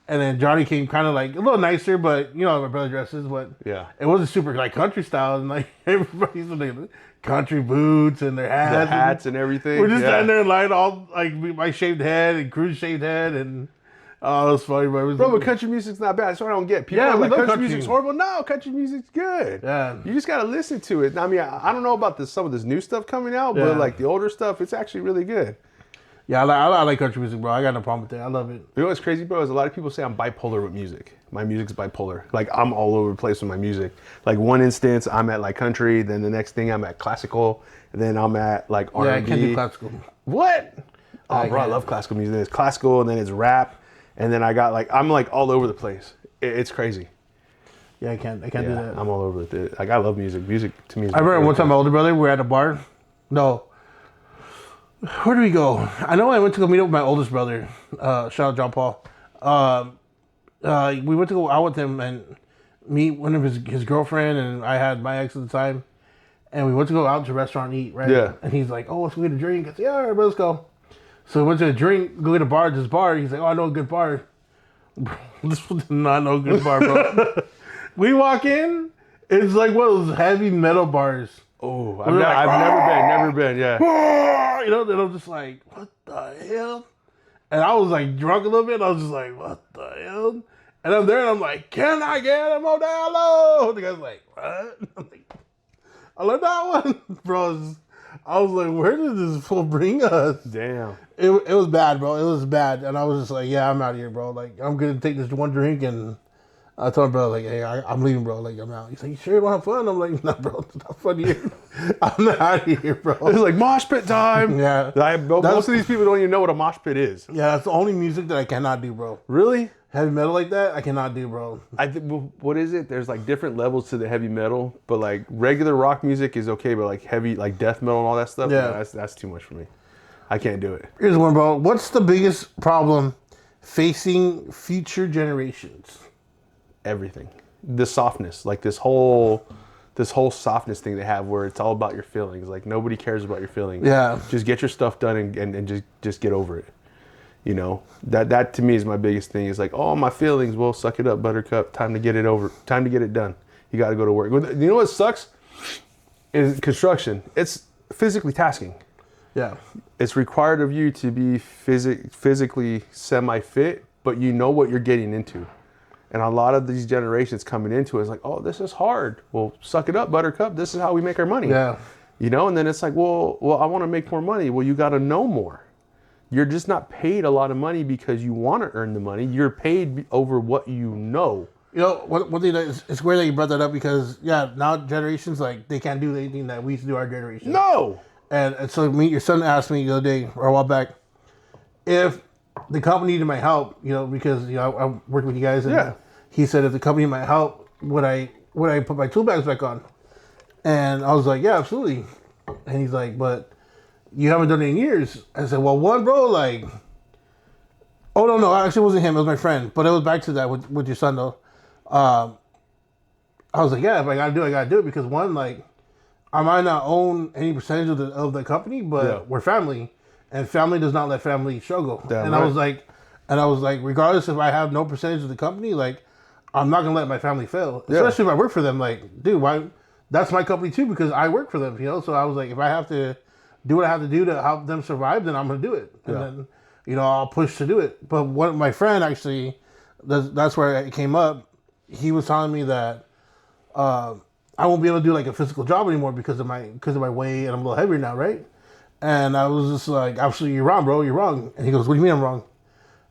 And then Johnny came kind of like a little nicer, but you know my brother dresses, but Yeah. it wasn't super like country style, and like everybody's with their country boots and their hats, The hats and everything. We're just standing there in line, all like my shaved head and Crew's shaved head, and oh, it was funny, bro. Bro, but country music's not bad. That's what I don't get. People Yeah, are we like, love country country. music's horrible. No, country music's good. Yeah. You just gotta listen to it. I mean, I don't know about some of this new stuff coming out, Yeah. but like the older stuff, it's actually really good. Yeah, I like country music, bro. I got no problem with it. I love it. You know what's crazy, bro? Is a lot of people say I'm bipolar with music. My music's bipolar. Like I'm all over the place with my music. Like one instance, I'm at like country. Then the next thing, I'm at classical. And then I'm at like R&B. Yeah, I can't do classical. What? Oh, bro, I can't. love classical music. It's classical, and then it's rap, and then I got like I'm like all over the place. It's crazy. Yeah, I can't do that. I'm all over it. Like I love music. Music to me is I remember one time my older brother, we were at a bar. No. Where did we go? I know I went to go meet up with my oldest brother. Shout out John Paul. We went to go out with him and meet one of his girlfriend, and I had my ex at the time. And we went to go out to a restaurant and eat, right? Yeah. And he's like, oh, let's go get a drink. I said, yeah, all right, bro, let's go. So we went to a drink, go get a bar, this bar. He's like, oh, I know a good bar. Bro, this was not no good bar, bro. We walk in, it's like one of those heavy metal bars. Oh, We're like, I've never been. Yeah. You know, and I'm just like, what the hell? And I was like drunk a little bit. I was just like, what the hell? And I'm there and I'm like, can I get a Modelo? The guy's like, what? I'm like, I love that one. Bro, I was like, where did this fool bring us? Damn. It was bad, bro. It was bad. And I was just like, yeah, I'm out of here, bro. Like, I'm going to take this one drink. And I told my brother, like, hey, I'm leaving, bro. Like, I'm out. He's like, you sure you don't have fun? I'm like, no, bro. It's not fun here. I'm not out of here, bro. It's like mosh pit time. Yeah. Most of these people don't even know what a mosh pit is. Yeah, that's the only music that I cannot do, bro. Really? Heavy metal like that, I cannot do, bro. What is it? There's like different levels to the heavy metal, but like regular rock music is okay, but like heavy, like death metal and all that stuff, Yeah. that's too much for me. I can't do it. Here's one, bro. What's the biggest problem facing future generations? Everything. The softness, like this whole softness thing they have where it's all about your feelings. Like nobody cares about your feelings. Yeah. Just get your stuff done and just get over it. You know, that to me is my biggest thing. Is like, oh, my feelings. Well, suck it up, Buttercup. Time to get it over. Time to get it done. You got to go to work. You know what sucks? Is construction. It's physically tasking. Yeah. It's required of you to be physically semi-fit, but you know what you're getting into. And a lot of these generations coming into it is like, oh, this is hard. Well, suck it up, Buttercup. This is how we make our money. Yeah. You know, and then it's like, well, I want to make more money. Well, you got to know more. You're just not paid a lot of money because you want to earn the money. You're paid over what you know. You know, one thing that it's weird that you brought that up because, yeah, now generations, like, they can't do anything that we used to do our generation. No! And so your son asked me the other day, or a while back, if the company needed my help, you know, because, you know, I work with you guys, and Yeah. he said if the company needed my help, would I put my tool bags back on? And I was like, yeah, absolutely. And he's like, but you haven't done it in years. I said, well, one, bro, like, oh, no, actually it wasn't him, it was my friend, but it was back to that with your son, though. I was like, yeah, if I gotta do it, because one, like, I might not own any percentage of the company, but Yeah. we're family, and family does not let family struggle. Damn and right. I was like, regardless if I have no percentage of the company, like, I'm not gonna let my family fail, Yeah. especially if I work for them. Like, dude, why? That's my company too because I work for them, you know. So I was like, if I have to do what I have to do to help them survive, then I'm gonna do it, and then, you know, I'll push to do it. But my friend actually, that's where it came up. He was telling me that I won't be able to do like a physical job anymore because of my weight, and I'm a little heavier now, right? And I was just like, absolutely, you're wrong, bro. You're wrong. And he goes, what do you mean I'm wrong?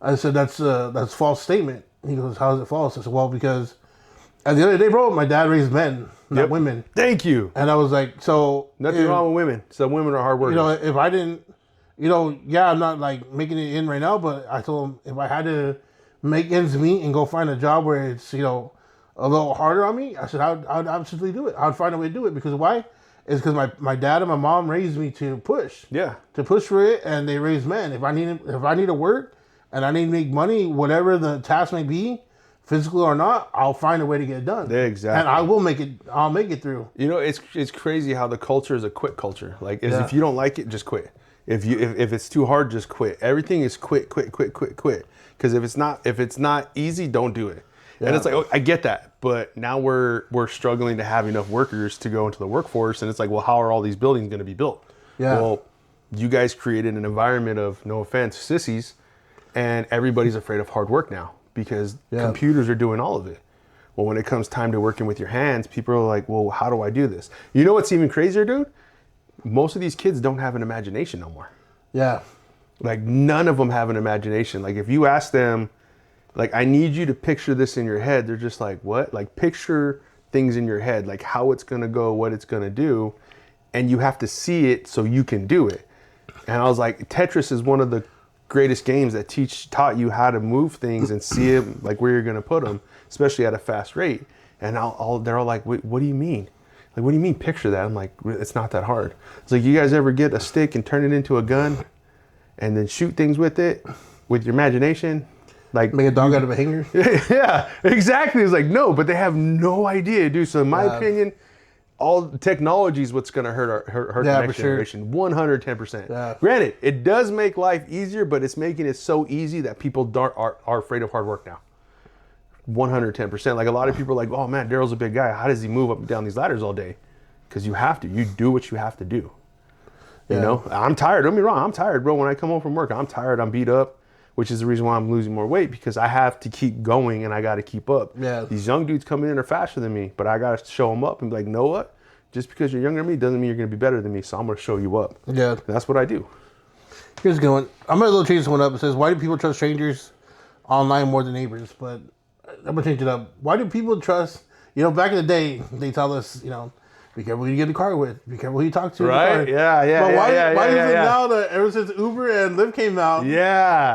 I said, that's a false statement. He goes, how is it false? I said, well, because at the end of the day, bro, my dad raised men, not women. Thank you. And I was like, so Nothing wrong with women. So women are hard workers. You know, if I didn't, you know, yeah, I'm not like making it in right now, but I told him if I had to make ends meet and go find a job where it's, you know, a little harder on me, I said I would absolutely do it. I'd find a way to do it because why? It's because my dad and my mom raised me to push. Yeah. To push for it, and they raised men. If I need to work and I need to make money, whatever the task may be, physical or not, I'll find a way to get it done. Yeah, exactly. And I will make it. I'll make it through. You know, it's crazy how the culture is a quit culture. Like, if you don't like it, just quit. If it's too hard, just quit. Everything is quit. Because if it's not easy, don't do it. Yeah. And it's like, oh, I get that, but now we're struggling to have enough workers to go into the workforce, and it's like, well, how are all these buildings going to be built? Yeah. Well, you guys created an environment of, no offense, sissies, and everybody's afraid of hard work now because computers are doing all of it. Well, when it comes time to working with your hands, people are like, well, how do I do this? You know what's even crazier, dude? Most of these kids don't have an imagination no more. Yeah. Like, none of them have an imagination. Like, if you ask them, like, I need you to picture this in your head, they're just like, what? Like, picture things in your head, like how it's going to go, what it's going to do, and you have to see it so you can do it. And I was like, Tetris is one of the greatest games that taught you how to move things and see it, like where you're going to put them, especially at a fast rate. And they're all like, wait, what do you mean? Like, what do you mean picture that? I'm like, it's not that hard. It's like, you guys ever get a stick and turn it into a gun and then shoot things with it with your imagination? Like, make a dog out of a hanger? Yeah, exactly. It's like, no, but they have no idea, dude. So in my opinion, all technology is what's going to hurt the next generation. 110%. Yeah. Granted, it does make life easier, but it's making it so easy that people are afraid of hard work now. 110%. Like, a lot of people are like, oh man, Daryl's a big guy. How does he move up and down these ladders all day? Because you have to. You do what you have to do. You know, I'm tired. Don't get me wrong. I'm tired, bro. When I come home from work, I'm tired. I'm beat up, which is the reason why I'm losing more weight, because I have to keep going and I got to keep up. Yeah. These young dudes coming in are faster than me, but I got to show them up and be like, know what? Just because you're younger than me doesn't mean you're going to be better than me. So I'm going to show you up. Yeah. And that's what I do. Here's a good one. I'm going to change this one up. It says, why do people trust strangers online more than neighbors? But I'm going to change it up. Why do people trust, back in the day, they tell us, be careful who you get in the car with. Be careful who you talk to. Right? In the car. Yeah. But why is it yeah. now that ever since Uber and Lyft came out,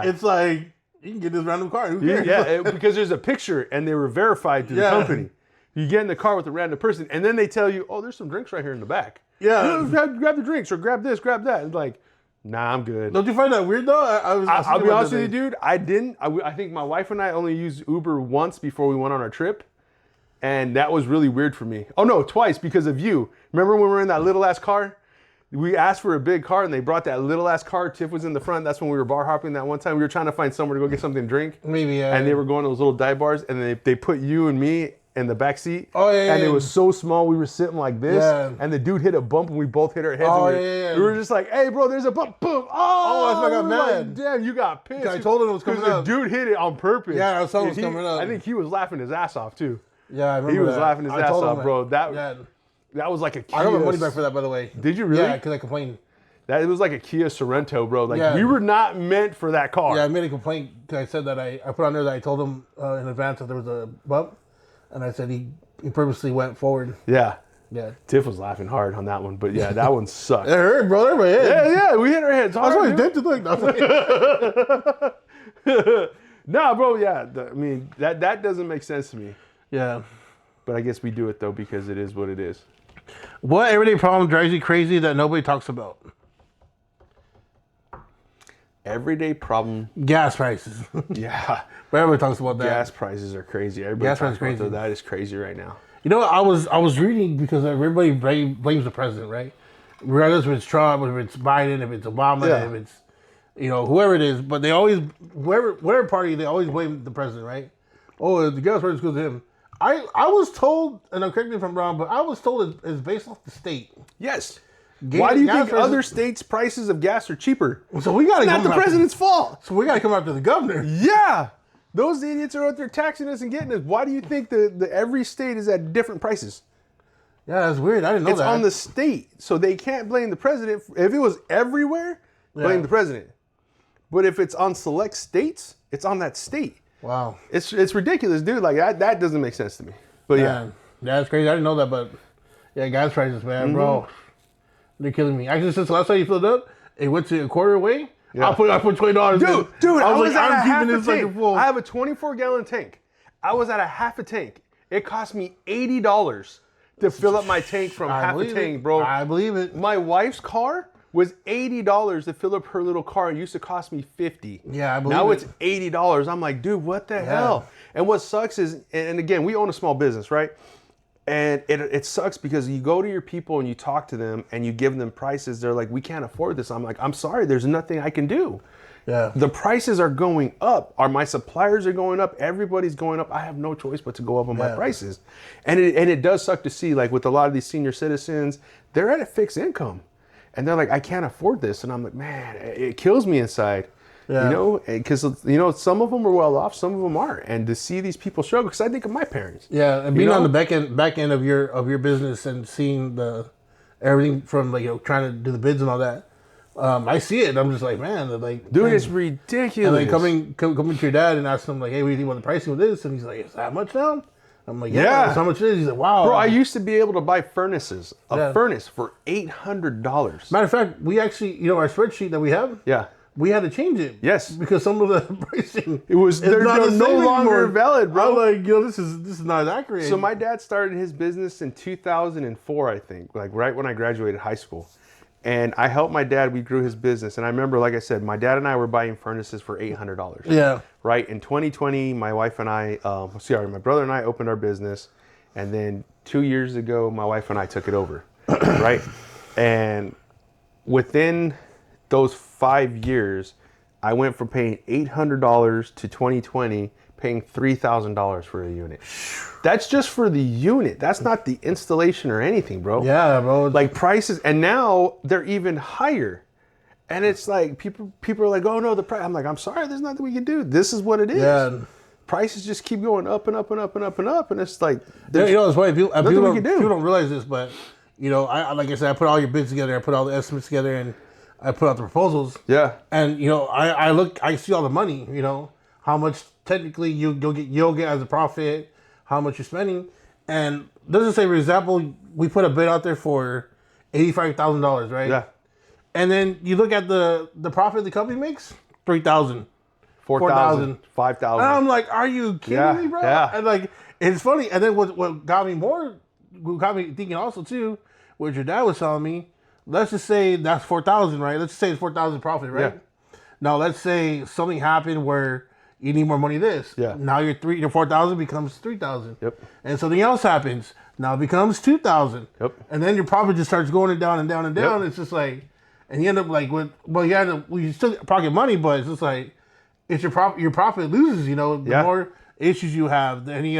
it's like, you can get this random car. Who cares? Yeah, because there's a picture and they were verified through the company. You get in the car with a random person and then they tell you, oh, there's some drinks right here in the back. Yeah. Grab the drinks or grab this, grab that. And like, nah, I'm good. Don't you find that weird though? I'll be honest with you, dude. I didn't. I think my wife and I only used Uber once before we went on our trip. And that was really weird for me. Oh no, twice because of you. Remember when we were in that little ass car? We asked for a big car and they brought that little ass car. Tiff was in the front. That's when we were bar hopping that one time. We were trying to find somewhere to go get something to drink. Maybe, yeah. And they were going to those little dive bars and they put you and me in the back seat. Oh, yeah. And it was so small. We were sitting like this. Yeah. And the dude hit a bump and we both hit our heads. Oh, We were just like, hey, bro, there's a bump. Boom. Oh, that's why I got mad. Like, damn, you got pissed. I told him it was coming up. The dude hit it on purpose. Yeah, I saw it was coming up. I think he was laughing his ass off, too. Yeah, I remember He was that. laughing his ass off, bro. That was like a Kia. I got my money back for that, by the way. Did you really? Yeah, because I complained. It was like a Kia Sorento, bro. Like, we were not meant for that car. Yeah, I made a complaint because I said that I put on there that I told him in advance that there was a bump, and I said he purposely went forward. Yeah. Yeah. Tiff was laughing hard on that one, but yeah, that one sucked. It hurt, bro. Everybody hit. Yeah, we hit our heads hard. That's why he did to look. Nah, bro, yeah. I mean, that doesn't make sense to me. Yeah. But I guess we do it, though, because it is what it is. What everyday problem drives you crazy that nobody talks about? Everyday problem. Gas prices. Yeah. But everybody talks about that. Gas prices are crazy. Everybody Gas prices talks about crazy. that. Is crazy right now. You know what? I was reading because everybody blames the president, right? Regardless if it's Trump, if it's Biden, if it's Obama, if it's whoever it is, but they always whatever party they always blame the president, right? Oh, the gas prices goes to him. I was told, and correct me if I'm wrong, but I was told it's based off the state. Yes. Why do you think prices, other states' prices of gas are cheaper? So we got to It's not the president's fault. So we got to come after the governor. Yeah. Those idiots are out there taxing us and getting us. Why do you think the every state is at different prices? Yeah, that's weird. I didn't know It's that. on the state. So they can't blame the president. If it was everywhere, blame the president. But if it's on select states, it's on that state. Wow. It's ridiculous, dude. Like, that doesn't make sense to me. But yeah. That's crazy. I didn't know that, but yeah, gas prices, man, bro. They're killing me. Actually, since the last time you filled up, it went to a quarter away. Yeah. I put $20. Dude, I was at a half a tank. Full. I have a 24-gallon tank. I was at a half a tank. It cost me $80 to fill up my tank from half a tank, bro. I believe it. My wife's car was $80 to fill up her little car. It used to cost me $50. Yeah, I believe now it. it's $80. I'm like, dude, what the hell? And what sucks is, and again, we own a small business, right? And it sucks because you go to your people and you talk to them and you give them prices. They're like, we can't afford this. I'm like, I'm sorry, there's nothing I can do. Yeah. The prices are going up. My suppliers are going up. Everybody's going up. I have no choice but to go up on my prices. And it does suck to see, like with a lot of these senior citizens, they're at a fixed income. And they're like, I can't afford this. And I'm like, man, it kills me inside. Yeah. You know, because, you know, some of them are well off, some of them aren't. And to see these people struggle, because I think of my parents. Yeah, and being on the back end of your business and seeing everything from, like, you know, trying to do the bids and all that, I see it. And I'm just like, man, like, Dude, it's ridiculous. And like coming to your dad and asking him, like, hey, what do you think about the pricing of this? And he's like, is that much now? I'm like, yeah, that's how much it is. He's like, wow. Bro, I used to be able to buy furnaces, furnace for $800. Matter of fact, we actually, you know, our spreadsheet that we have, we had to change it. Yes. Because some of the pricing they're no longer valid, bro. I'm like, you know, this is not accurate. So my dad started his business in 2004, I think, like right when I graduated high school. And I helped my dad, we grew his business. And I remember, like I said, my dad and I were buying furnaces for $800. Yeah. Right? In 2020, my wife and I, my brother and I opened our business. And then 2 years ago, my wife and I took it over. Right? And within those 5 years, I went from paying $800 to 2020 paying $3,000 for a unit. That's just for the unit. That's not the installation or anything, bro. Yeah, bro. Like prices, and now they're even higher. And it's like people are like, oh no, the price. I'm like, I'm sorry, there's nothing we can do. This is what it is. Yeah. Prices just keep going up and up and up and up and up, and it's like, you know, it's funny. People do. don't realize this, but you know, I like I said, I put all your bids together, I put all the estimates together, and I put out the proposals. Yeah. And you know, I see all the money. You know, how much technically you'll get as a profit, how much you're spending, and let's just say, for example, we put a bid out there for $85,000, right? Yeah. And then you look at the profit the company makes, $3,000, $4,000, $5,000. And I'm like, are you kidding me, bro? Yeah. And like, it's funny. And then what got me thinking also too, what your dad was telling me. Let's just say that's $4,000, right? Let's just say it's $4,000 profit, right? Yeah. Now let's say something happened where you need more money. Now your $4,000 becomes $3,000. Yep. And something else happens. Now it becomes $2,000. Yep. And then your profit just starts going down and down and down. Yep. It's just like, and you end up like you still pocket money, but it's just like, it's your profit loses. You know, the more issues you have, any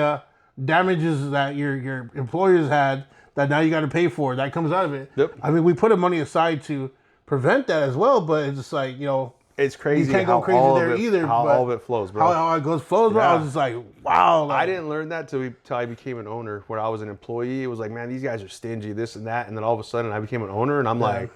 damages that your employers had that now you got to pay for, that comes out of it. Yep. I mean, we put the money aside to prevent that as well, but it's just like, you know, it's crazy. You can't go crazy there either. How all of it flows, bro. How it flows, bro. I was just like, wow. Like, I didn't learn that till I became an owner. When I was an employee, it was like, man, these guys are stingy, this and that. And then all of a sudden, I became an owner, and I'm like,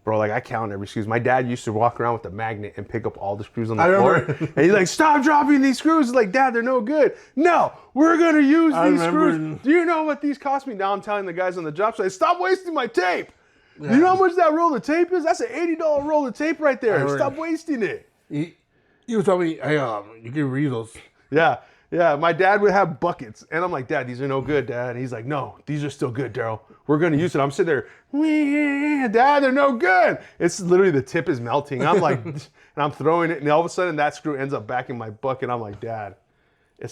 bro, like I count every screws. My dad used to walk around with a magnet and pick up all the screws on the floor. And he's like, stop dropping these screws. He's like, Dad, they're no good. No, we're gonna use these screws. Do you know what these cost me? Now I'm telling the guys on the job site, stop wasting my tape. Yeah. You know how much that roll of tape is? That's an $80 roll of tape right there. Stop wasting it. You told me, hey, you can reuse those. Yeah. My dad would have buckets, and I'm like, Dad, these are no good, Dad. And he's like, no, these are still good, Daryl. We're gonna use it. I'm sitting there, Dad, they're no good. It's literally the tip is melting. I'm like, and I'm throwing it, and all of a sudden that screw ends up back in my bucket. I'm like, Dad,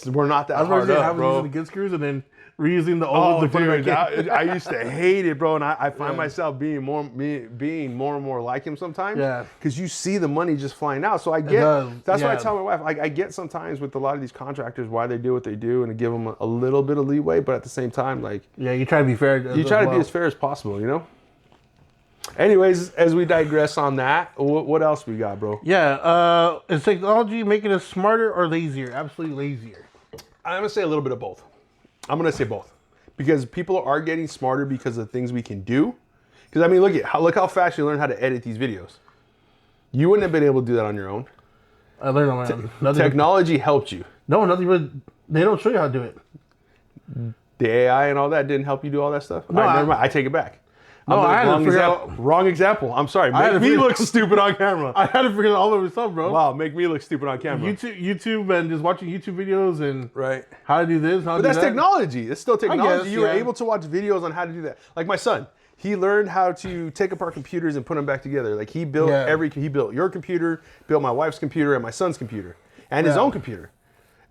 we're not that hard up, bro. Using the good screws and then reusing the old. Dude, I used to hate it, bro, and I find myself being more and more like him sometimes. Yeah. Because you see the money just flying out. So I get. That's why I tell my wife, like, I get sometimes with a lot of these contractors why they do what they do, and to give them a little bit of leeway, but at the same time, like. Yeah, you try to be fair. You try to be as fair as possible, you know. Anyways, as we digress on that, what else we got, bro? Yeah, is technology making us smarter or lazier? Absolutely lazier. I'm gonna say a little bit of both. I'm going to say both, because people are getting smarter because of things we can do. Because I mean, look how fast you learn how to edit these videos. You wouldn't have been able to do that on your own. I learned on my own. Technology helped you. No, nothing. But they don't show you how to do it. The AI and all that didn't help you do all that stuff. No, never mind. I take it back. No, I had to figure out. Wrong example. I'm sorry. Make me look stupid on camera. I had to figure it all over myself, bro. Wow, make me look stupid on camera. YouTube, and just watching YouTube videos and right. How to do this, how to do that. But that's technology. It's still technology. Guess, you were able to watch videos on how to do that. Like my son, he learned how to take apart computers and put them back together. Like he built he built your computer, built my wife's computer, and my son's computer, and his own computer.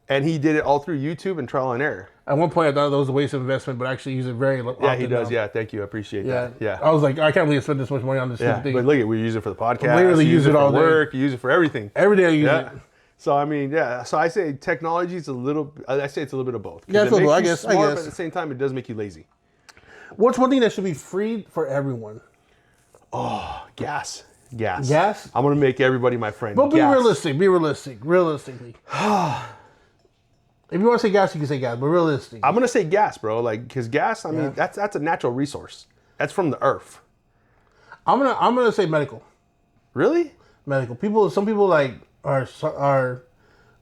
And he did it all through YouTube and trial and error. At one point, I thought that was a waste of investment, but I actually use it very often. Yeah, he does. now. Yeah, thank you. I appreciate that. Yeah. I was like, I can't believe I spent this much money on this Yeah, thing. but look at we use it for the podcast. I literally use it for all day. work. You use it for everything. Every day I use it. So I mean, yeah. So I say technology is a little. I say it's a little bit of both. 'Cause Yeah, it it's a little- makes I you guess- I smart, guess. But at the same time, it does make you lazy. What's one thing that should be free for everyone? Gas. Gas? I'm gonna make everybody my friend. But be Gas. realistic. Be realistic. Realistically. If you want to say gas, you can say gas, but realistic. I'm gonna say gas, bro. Like, cause gas. I mean, that's a natural resource. That's from the earth. I'm gonna say medical. Really? Medical. Some people like are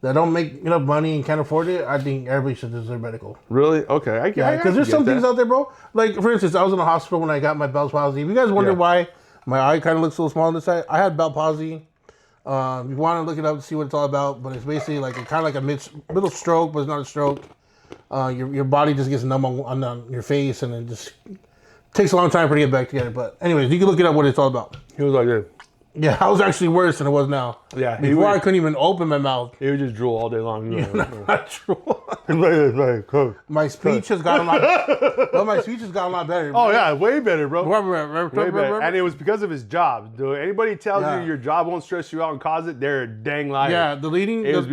that don't make enough money and can't afford it. I think everybody should deserve medical. Really? Okay. I Because there's some things out there, bro. Like, for instance, I was in the hospital when I got my Bell's palsy. If you guys wonder why my eye kind of looks so small on this side, I had Bell's palsy. You want to look it up to see what it's all about, but it's basically like kind of like a middle stroke, but it's not a stroke. Your body just gets numb on your face, and it just takes a long time for it to get back together. But anyways, you can look it up what it's all about. He was like this. Yeah, I was actually worse than it was now. Yeah, Before I couldn't even open my mouth. He would just drool all day long. Not true. Oh My speech has gotten a lot. Well, my speech has gotten a lot better. yeah, way better, bro. Way Way better. And it was because of his job. Dude, anybody tells Yeah. you your job won't stress you out and cause it, they're a dang liar. Yeah, the leading his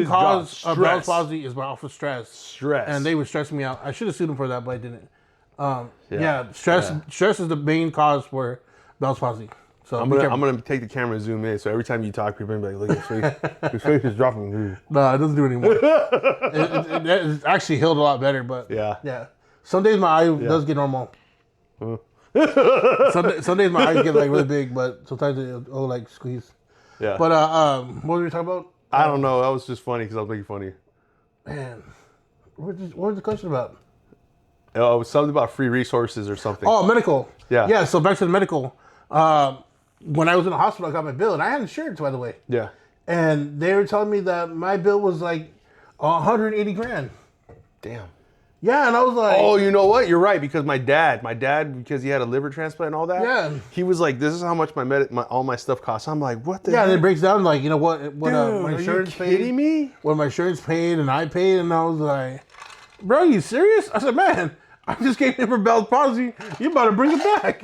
cause job. of Bell's Stress. palsy is off of stress. Stress. And they were stressing me out. I should have sued them for that, but I didn't. Stress is the main cause for Bell's palsy. So I'm gonna take the camera and zoom in, so every time you talk, people are gonna be like, look at his face. His face is dropping. No, it doesn't do it anymore. It's actually healed a lot better, but Yeah. Some days my eye does get normal. Some days my eyes get like really big, but sometimes it'll like squeeze. Yeah. But what were we talking about? I don't know. That was just funny because I was making fun of you. Man, what was the question about? It was something about free resources or something. Oh, medical. Yeah. Yeah, so back to the medical. When I was in the hospital, I got my bill, and I had insurance, by the way. Yeah. And they were telling me that my bill was like 180 grand. Damn. Yeah, and I was like, Oh, you know what? You're right, because my dad, because he had a liver transplant and all that. Yeah. He was like, "This is how much all my stuff costs." I'm like, "What the?" yeah, heck? and it breaks down like, you know what Dude, my insurance are you kidding paid. me? What my insurance paid and I paid, and I was like, bro, you serious? I said, man, I just came in for Bell's palsy. You about to bring it back?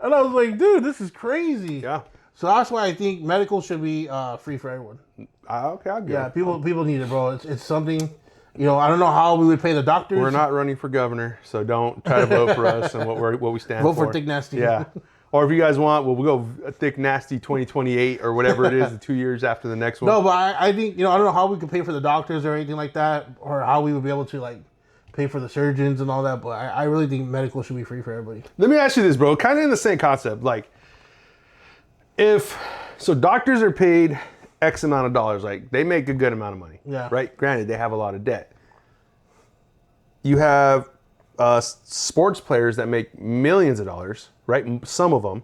And I was like, dude, this is crazy. Yeah. So that's why I think medical should be free for everyone. Okay, I'll go. Yeah, people need it, bro. It's something. You know, I don't know how we would pay the doctors. We're not running for governor, so don't try to vote for us and what we stand for. Vote for Thick Nasty. Yeah. Or if you guys want, we'll go Thick Nasty 2028 or whatever it is, the 2 years after the next one. No, but I think, I don't know how we could pay for the doctors or anything like that, or how we would be able to, like, pay for the surgeons and all that, but I really think medical should be free for everybody. Let me ask you this, bro. Kind of in the same concept. Like, so doctors are paid X amount of dollars. Like, they make a good amount of money. Yeah. Right? Granted, they have a lot of debt. You have sports players that make millions of dollars, right? Some of them.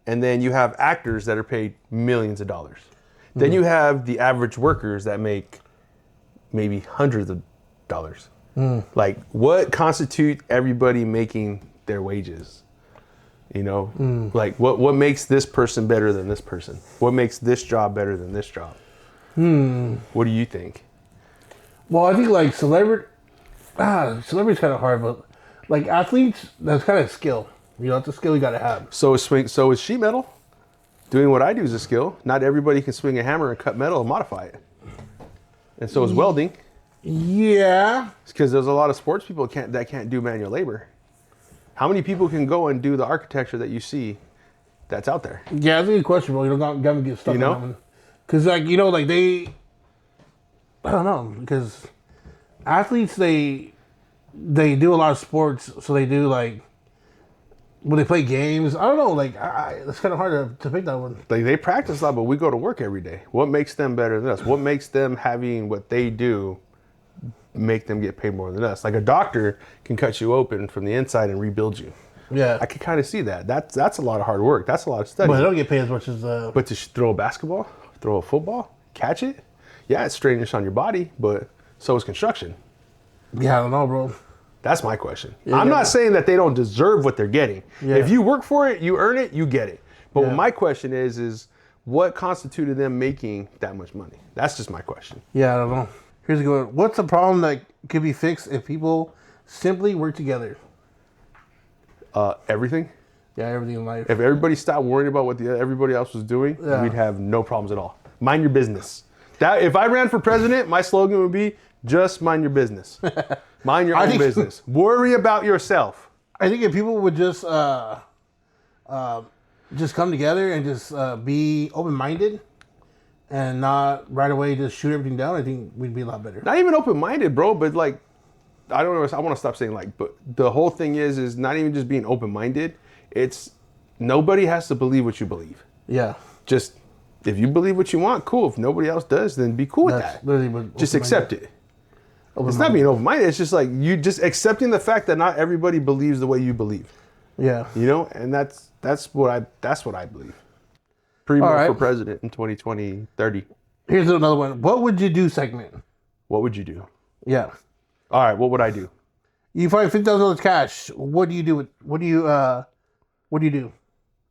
And then you have actors that are paid millions of dollars. Mm-hmm. Then you have the average workers that make maybe hundreds of dollars. Like, what constitute everybody making their wages? Like what makes this person better than this person? What makes this job better than this job? What do you think? Well, I think like celebrity's kind of hard, but like athletes, that's kind of skill. It's a skill you got to have. So is sheet metal. Doing what I do is a skill. Not everybody can swing a hammer and cut metal and modify it. And so is welding. Yeah. It's because there's a lot of sports people that can't do manual labor. How many people can go and do the architecture that you see that's out there? Yeah, that's a good question, bro. You don't got to get stuck on that one. Because, like, I don't know. Because athletes, they do a lot of sports. So they do, like, when they play games, I don't know. Like, it's kind of hard to pick that one. Like, they practice a lot, but we go to work every day. What makes them better than us? What makes them having what they do make them get paid more than us? Like, a doctor can cut you open from the inside and rebuild you. Yeah. I can kind of see that. That's a lot of hard work. That's a lot of study. But they don't get paid as much as... But to throw a basketball, throw a football, catch it, yeah, it's strenuous on your body, but so is construction. Yeah, I don't know, bro. That's my question. I'm not saying that they don't deserve what they're getting. Yeah. If you work for it, you earn it, you get it. But Yeah. my question is what constituted them making that much money? That's just my question. Yeah, I don't know. Here's a good one. What's a problem that could be fixed if people simply work together? Everything. Yeah, everything in life. If everybody stopped worrying about what everybody else was doing, we'd have no problems at all. Mind your business. If I ran for president, my slogan would be just mind your business. Mind your own business. Worry about yourself. I think if people would just come together and just be open-minded and not right away just shoot everything down, I think we'd be a lot better. Not even open-minded, bro, but like, I don't know, I want to stop saying like, but the whole thing is not even just being open-minded. It's nobody has to believe what you believe. Yeah. Just, if you believe what you want, cool. If nobody else does, then be cool with that. Just accept it. It's not being open-minded. It's just like you just accepting the fact that not everybody believes the way you believe. Yeah. You know, and that's what I believe. Primo for president in 2020, 30. Here's another one. What would you do segment? What would you do? Yeah. All right. What would I do? You find $50,000 cash. What do you do? What do you do?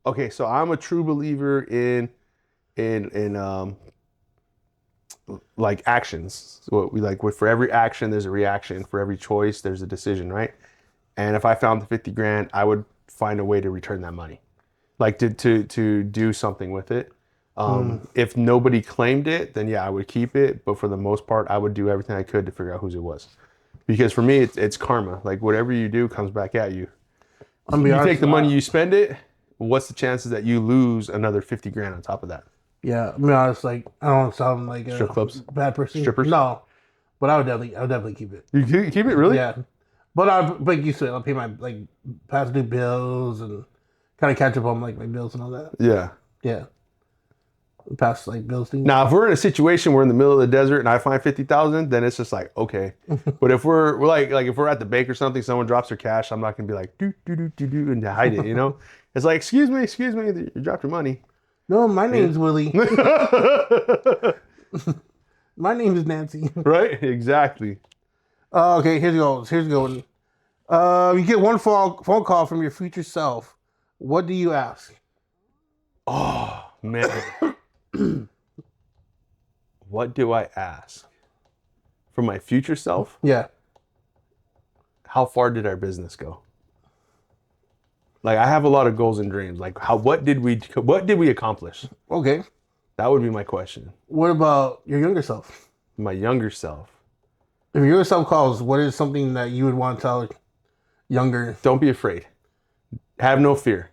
Okay, so I'm a true believer in like actions. So what we like for every action there's a reaction. For every choice there's a decision, right? And if I found the 50 grand, I would find a way to return that money, like to do something with it. If nobody claimed it, then yeah, I would keep it. But for the most part, I would do everything I could to figure out whose it was, because for me, it's karma. Like whatever you do comes back at you. You take the money, you spend it. What's the chances that you lose another 50 grand on top of that? Yeah, I mean, honest, like I don't want to sound like a strip clubs, bad person. Strippers? No, but I would definitely keep it. You keep it, really? Yeah, but I'll used to it. I'll pay my like past due bills and kind of catch up on like my bills and all that. Yeah. Yeah. Past like bills things. Now, if we're in a situation we're in the middle of the desert and I find 50,000, then it's just like okay. But if we're like if we're at the bank or something, someone drops their cash, I'm not gonna be like do and hide it. You know, it's like excuse me, you dropped your money. No, my name's Willie. My name is Nancy. Right? Exactly. Okay, here's going. You get one phone call from your future self. What do you ask? Oh man. What do I ask? For my future self? Yeah. How far did our business go? Like I have a lot of goals and dreams. Like what did we accomplish? Okay. That would be my question. What about your younger self? My younger self. If your younger self calls, what is something that you would want to tell younger? Don't be afraid. Have no fear.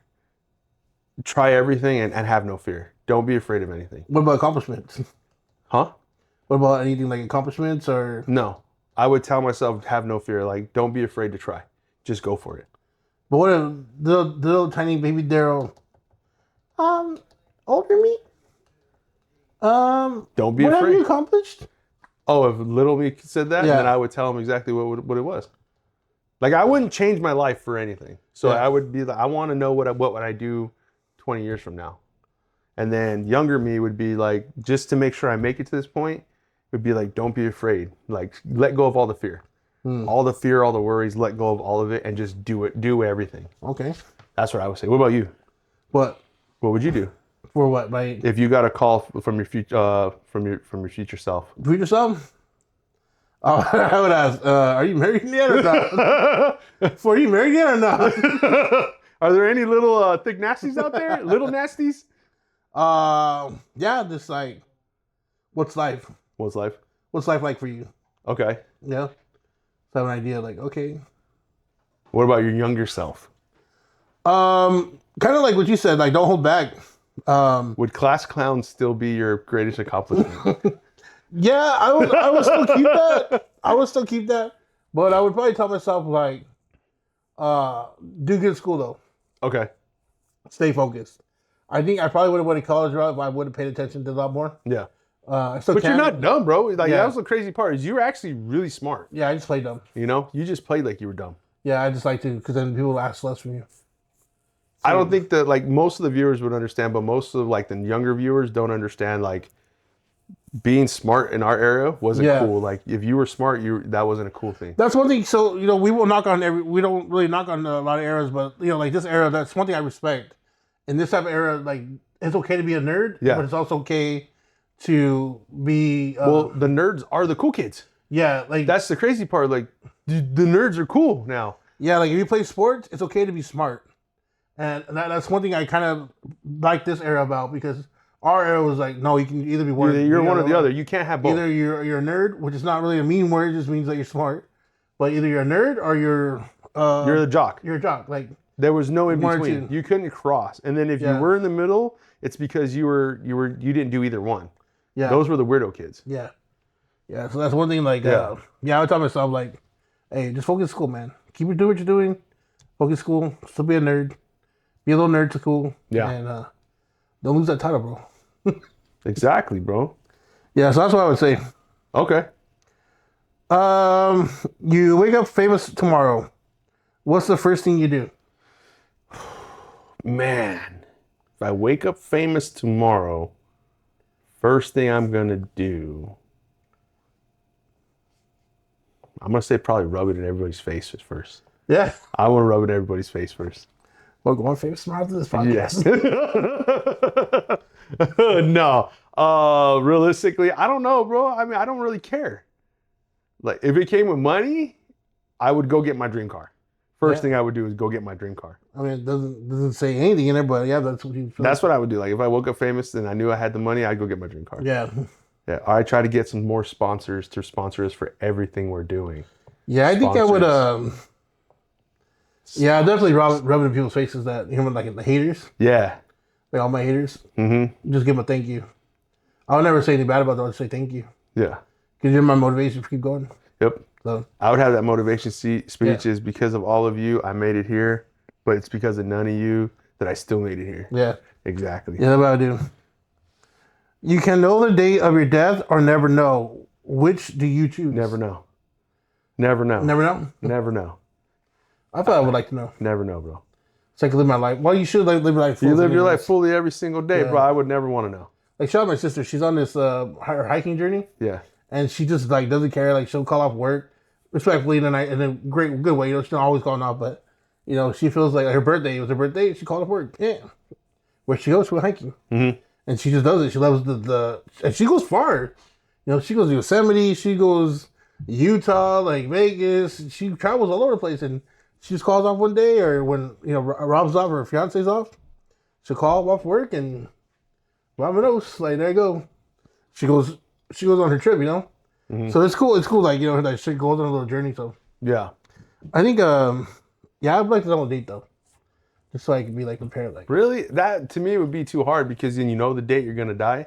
Try everything and have no fear. Don't be afraid of anything. What about accomplishments? Huh? What about anything like accomplishments or? No. I would tell myself, have no fear. Like, don't be afraid to try. Just go for it. But what if the little tiny baby Daryl, older me? Don't be what afraid. Have you accomplished? Oh, if little me said that, then I would tell him exactly what it was. Like, I wouldn't change my life for anything. So I would be like, I want to know what would I do 20 years from now. And then younger me would be like, just to make sure I make it to this point, would be like, don't be afraid. Like, let go of all the fear. All the fear, all the worries, let go of all of it and just do it. Do everything. Okay. That's what I would say. What about you? What would you do? For what? My if you got a call from your future from your future self. future self? I would ask, are you married yet or not? Are you married yet or not? Are there any little thick nasties out there? Little nasties? Yeah, just like, what's life? What's life? What's life like for you? Okay. Yeah. So I have an idea, like, okay. What about your younger self? Kind of like what you said, like, don't hold back. Would class clown still be your greatest accomplishment? Yeah, I would still keep that. I would still keep that. But I would probably tell myself, like, do good school, though. Okay. Stay focused. I think I probably would have went to college route if I would have paid attention to a lot more. Yeah. But you're not dumb, bro. Like that was the crazy part. Is you were actually really smart. Yeah, I just played dumb. You know, you just played like you were dumb. Yeah, I just like to, because then people ask less from you. I don't think that like most of the viewers would understand, but most of like the younger viewers don't understand like being smart in our era wasn't cool. Like if you were smart, that wasn't a cool thing. That's one thing. So we will knock on we don't really knock on a lot of eras, but like this era, that's one thing I respect. In this type of era, like it's okay to be a nerd, but it's also okay to be. Well, the nerds are the cool kids. Yeah, like That's the crazy part. Like, the nerds are cool now. yeah, like if you play sports, it's okay to be smart, and that's one thing I kind of like this era about because our era was like, no, you can either be one. You're one or the other. You can't have both. Either you're a nerd, which is not really a mean word, it just means that you're smart. But either you're a nerd or you're the jock. You're a jock. Like There was no in one or between. two. You couldn't cross. And then if you were in the middle, it's because you didn't do either one. yeah, Those were the weirdo kids. yeah. So that's one thing. Like I would tell myself like, hey, just focus school, man. Keep doing what you're doing. Focus school. Still be a nerd. Be a little nerd to school. Yeah. And don't lose that title, bro. Exactly, bro. Yeah, so that's what I would say. Okay. You wake up famous tomorrow. What's the first thing you do? Man, if I wake up famous tomorrow, first thing I'm going to do, I'm going to say probably rub it in everybody's face first. Yeah. I want to rub it in everybody's face first. Well, going famous tomorrow after this podcast. Yes. No. Realistically, I don't know, bro. I mean, I don't really care. Like, if it came with money, I would go get my dream car. First thing I would do is go get my dream car. I mean, it doesn't say anything in there, but yeah, that's what you feel. That's what I would do. Like, if I woke up famous and I knew I had the money, I'd go get my dream car. Yeah. Yeah. I try to get some more sponsors to sponsor us for everything we're doing. Yeah, I think I would, Sponsors. yeah, I definitely rub it in people's faces that, like the haters, Yeah. like all my haters, Mm-hmm. just give them a thank you. I would never say anything bad about them. I'd say thank you. Yeah. Because you're my motivation to keep going. Yep. So, I would have that motivation speech is because of all of you, I made it here, but it's because of none of you that I still made it here. yeah. Exactly. Yeah, that's what I do. You can know the date of your death or never know. Which do you choose? Never know. Never know. Never know? Never know. I thought I would like to know. Never know, bro. So I can live my life. Well, you should live your life fully. You live your life fully every single day, Yeah. bro. I would never want to know. Like, shout out my sister. She's on this her hiking journey. Yeah. And she just like doesn't care. Like she'll call off work respectfully in the night, and then good way. She's not always calling off, but she feels like her birthday. It was her birthday. She called off work. Yeah, where she goes, she went hiking, and she just does it. She loves the and she goes far. She goes to Yosemite. She goes Utah, like Vegas. She travels all over the place, and she just calls off one day, or when Rob's off, or her fiance's off, she'll call off work, and Rob like there you go. She goes on her trip, So it's cool. It's cool, like, that she goes on a little journey. So Yeah. I think, I'd like to know a date though, just so I can be like prepared. Like, Really? That to me would be too hard because then you know the date you're going to die.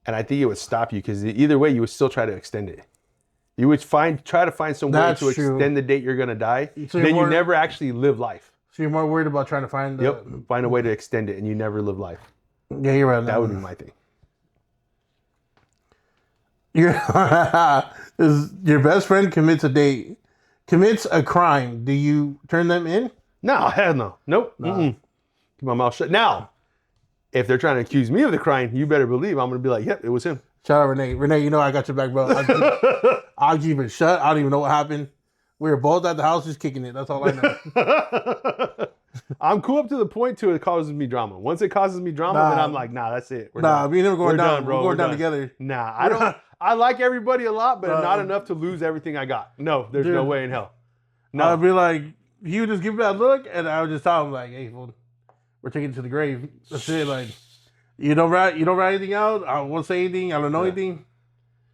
And I think it would stop you because either way, you would still try to extend it. You would try to find some way That's to true. extend the date you're going to die. So Then you more- never actually live life. so you're more worried about trying to find. Find a way to extend it and you never live life. Yeah, you're right. That would be my thing. Your best friend commits a crime. Do you turn them in? No, hell no. Nope. Keep my mouth shut. Now, if they're trying to accuse me of the crime, you better believe I'm going to be like, yep, it was him. Shout out Renee. Renee, I got your back, bro. I'll keep it shut. I don't even know what happened. We were both at the house just kicking it. That's all I know. I'm cool up to the point to it causes me drama. Once it causes me drama, then I'm like, nah, that's it. We're done. Me and him are going We're down. bro. We're going down together. Nah, I don't. I like everybody a lot, but not enough to lose everything I got. No, there's no way in hell. No. I'd be like, he would just give me that look, and I would just tell him like, "Hey, fool, we're taking it to the grave." That's it. Like, you don't write anything out. I won't say anything. I don't know anything.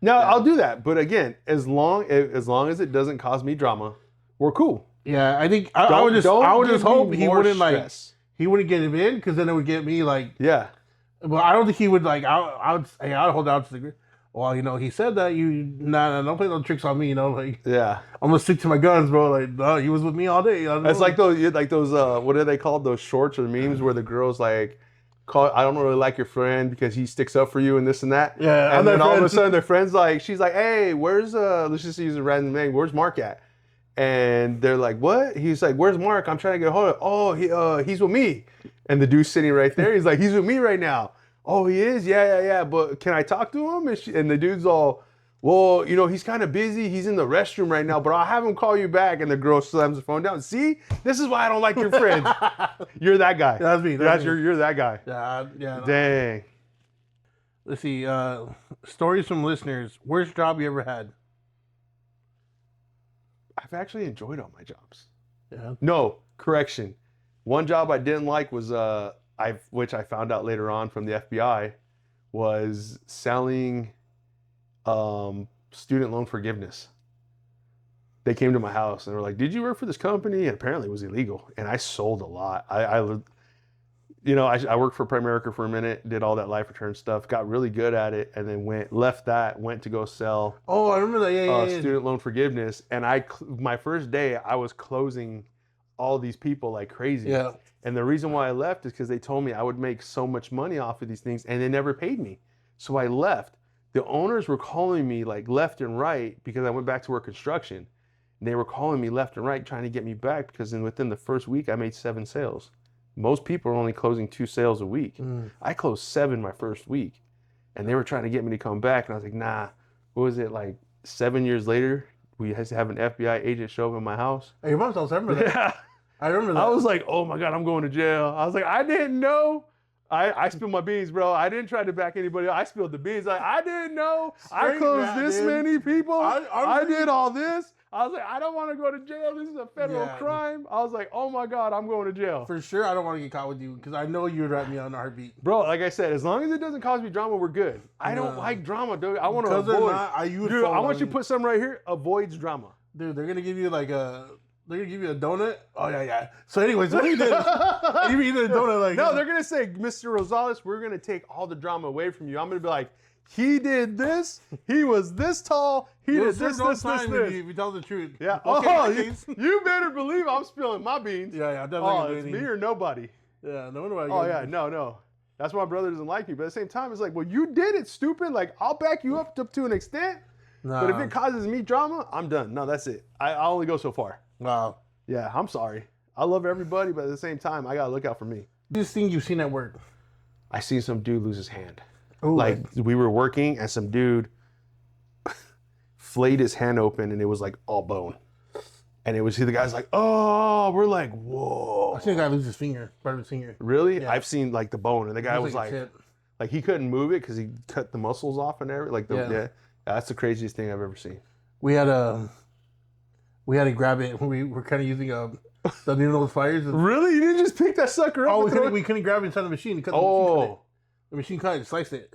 No, I'll do that. But again, as long as it doesn't cause me drama, we're cool. Yeah, I think I would just give hope me he more wouldn't stress. he wouldn't get him in, because then it would get me like. Yeah. Well, I don't think he would like. I'd hold out to the grave. Well, he said that don't play no tricks on me, like. Yeah. I'm gonna stick to my guns, bro. Like, no, he was with me all day. It's like those what are they called? Those shorts or memes where the girls like I don't really like your friend because he sticks up for you and this and that. Yeah. And then all of a sudden their friend's like, she's like, hey, where's let's just use a random name. Where's Mark at? And they're like, what? He's like, where's Mark? I'm trying to get a hold of. Oh, he's with me. And the dude's sitting right there. He's like, he's with me right now. Oh, he is? Yeah. But can I talk to him? And the dude's all, well, he's kind of busy. He's in the restroom right now, but I'll have him call you back. And the girl slams the phone down. See, this is why I don't like your friends. You're that guy. That's me. You're that guy. Yeah. No. Dang. Let's see. Stories from listeners. Worst job you ever had? I've actually enjoyed all my jobs. Yeah. No, correction. One job I didn't like was which I found out later on from the FBI, was selling student loan forgiveness. They came to my house and were like, "Did you work for this company?" And apparently it was illegal. And I sold a lot. I worked for Primerica for a minute, did all that life return stuff, got really good at it, and then went to go sell. Oh, I remember that. Yeah. Student loan forgiveness. And my first day, I was closing all these people like crazy. Yeah. And the reason why I left is because they told me I would make so much money off of these things, and they never paid me. So I left. The owners were calling me like left and right because I went back to work construction. And they were calling me left and right trying to get me back because within the first week I made 7 sales. Most people are only closing 2 sales a week. I closed 7 my first week, and they were trying to get me to come back. And I was like, nah. What was it, like 7 years later? We had to have an FBI agent show up in my house. Hey, your mom's house. I remember that. Yeah. I remember that. I was like, oh my God, I'm going to jail. I was like, I didn't know. I spilled my beans, bro. I didn't try to back anybody. I spilled the beans. Like, I didn't know. I closed this many people. I did all this. I was like, I don't want to go to jail. This is a federal crime. I was like, oh my God, I'm going to jail. For sure, I don't want to get caught with you because I know you would write me on a heartbeat. Bro, like I said, as long as it doesn't cause me drama, we're good. I don't like drama, dude. I want to avoid. Dude, I want you to put something right here. Avoids drama. Dude, they're gonna give you like a. They're gonna give you a donut. Oh yeah. So anyways, what do you do? You eat a donut like. No, they're gonna say, Mr. Rosales, we're gonna take all the drama away from you. I'm gonna be like, he did this. He was this tall. He did this. If you tell the truth. Yeah. Okay, you better believe I'm spilling my beans. Yeah, definitely. It's me or nobody. Yeah, no wonder why. Oh yeah, no. That's why my brother doesn't like me. But at the same time, it's like, well, you did it, stupid. Like, I'll back you up to an extent. Nah. But if it causes me drama, I'm done. No, that's it. I'll only go so far. Wow. Yeah, I'm sorry. I love everybody, but at the same time, I gotta look out for me. This thing you've seen at work. I seen some dude lose his hand. Ooh. Like, we were working and some dude flayed his hand open and it was like all bone. And it was the guy's like, oh, we're like, whoa. I seen a guy lose his finger, part of his finger. Really? Yeah. I've seen like the bone and the guy was like he couldn't move it because he cut the muscles off and everything. Like that's the craziest thing I've ever seen. We had to grab it when we were kind of using the those fires. Really? You didn't just pick that sucker up? Oh, we couldn't grab it inside the machine. The machine cut it, sliced it.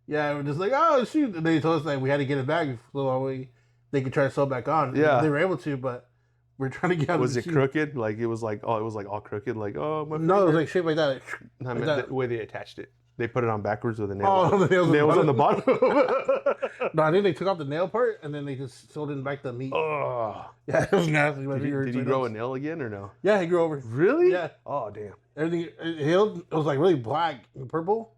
Yeah, we're just like, oh shoot! And they told us like we had to get it back so they could try to sew it back on. Yeah, they were able to, but we're trying to get out. Was it crooked? Like it was like all crooked. Like no, it was like shaped like that. I mean, the way they attached it. They put it on backwards with a nail. Oh, the nails on the bottom. No, I think they took off the nail part and then they just sewed in back the meat. Oh, yeah, it was nasty. Did he grow a nail again or no? Yeah, he grew over. Really? Yeah. Oh, damn. Everything it healed. It was like really black and purple,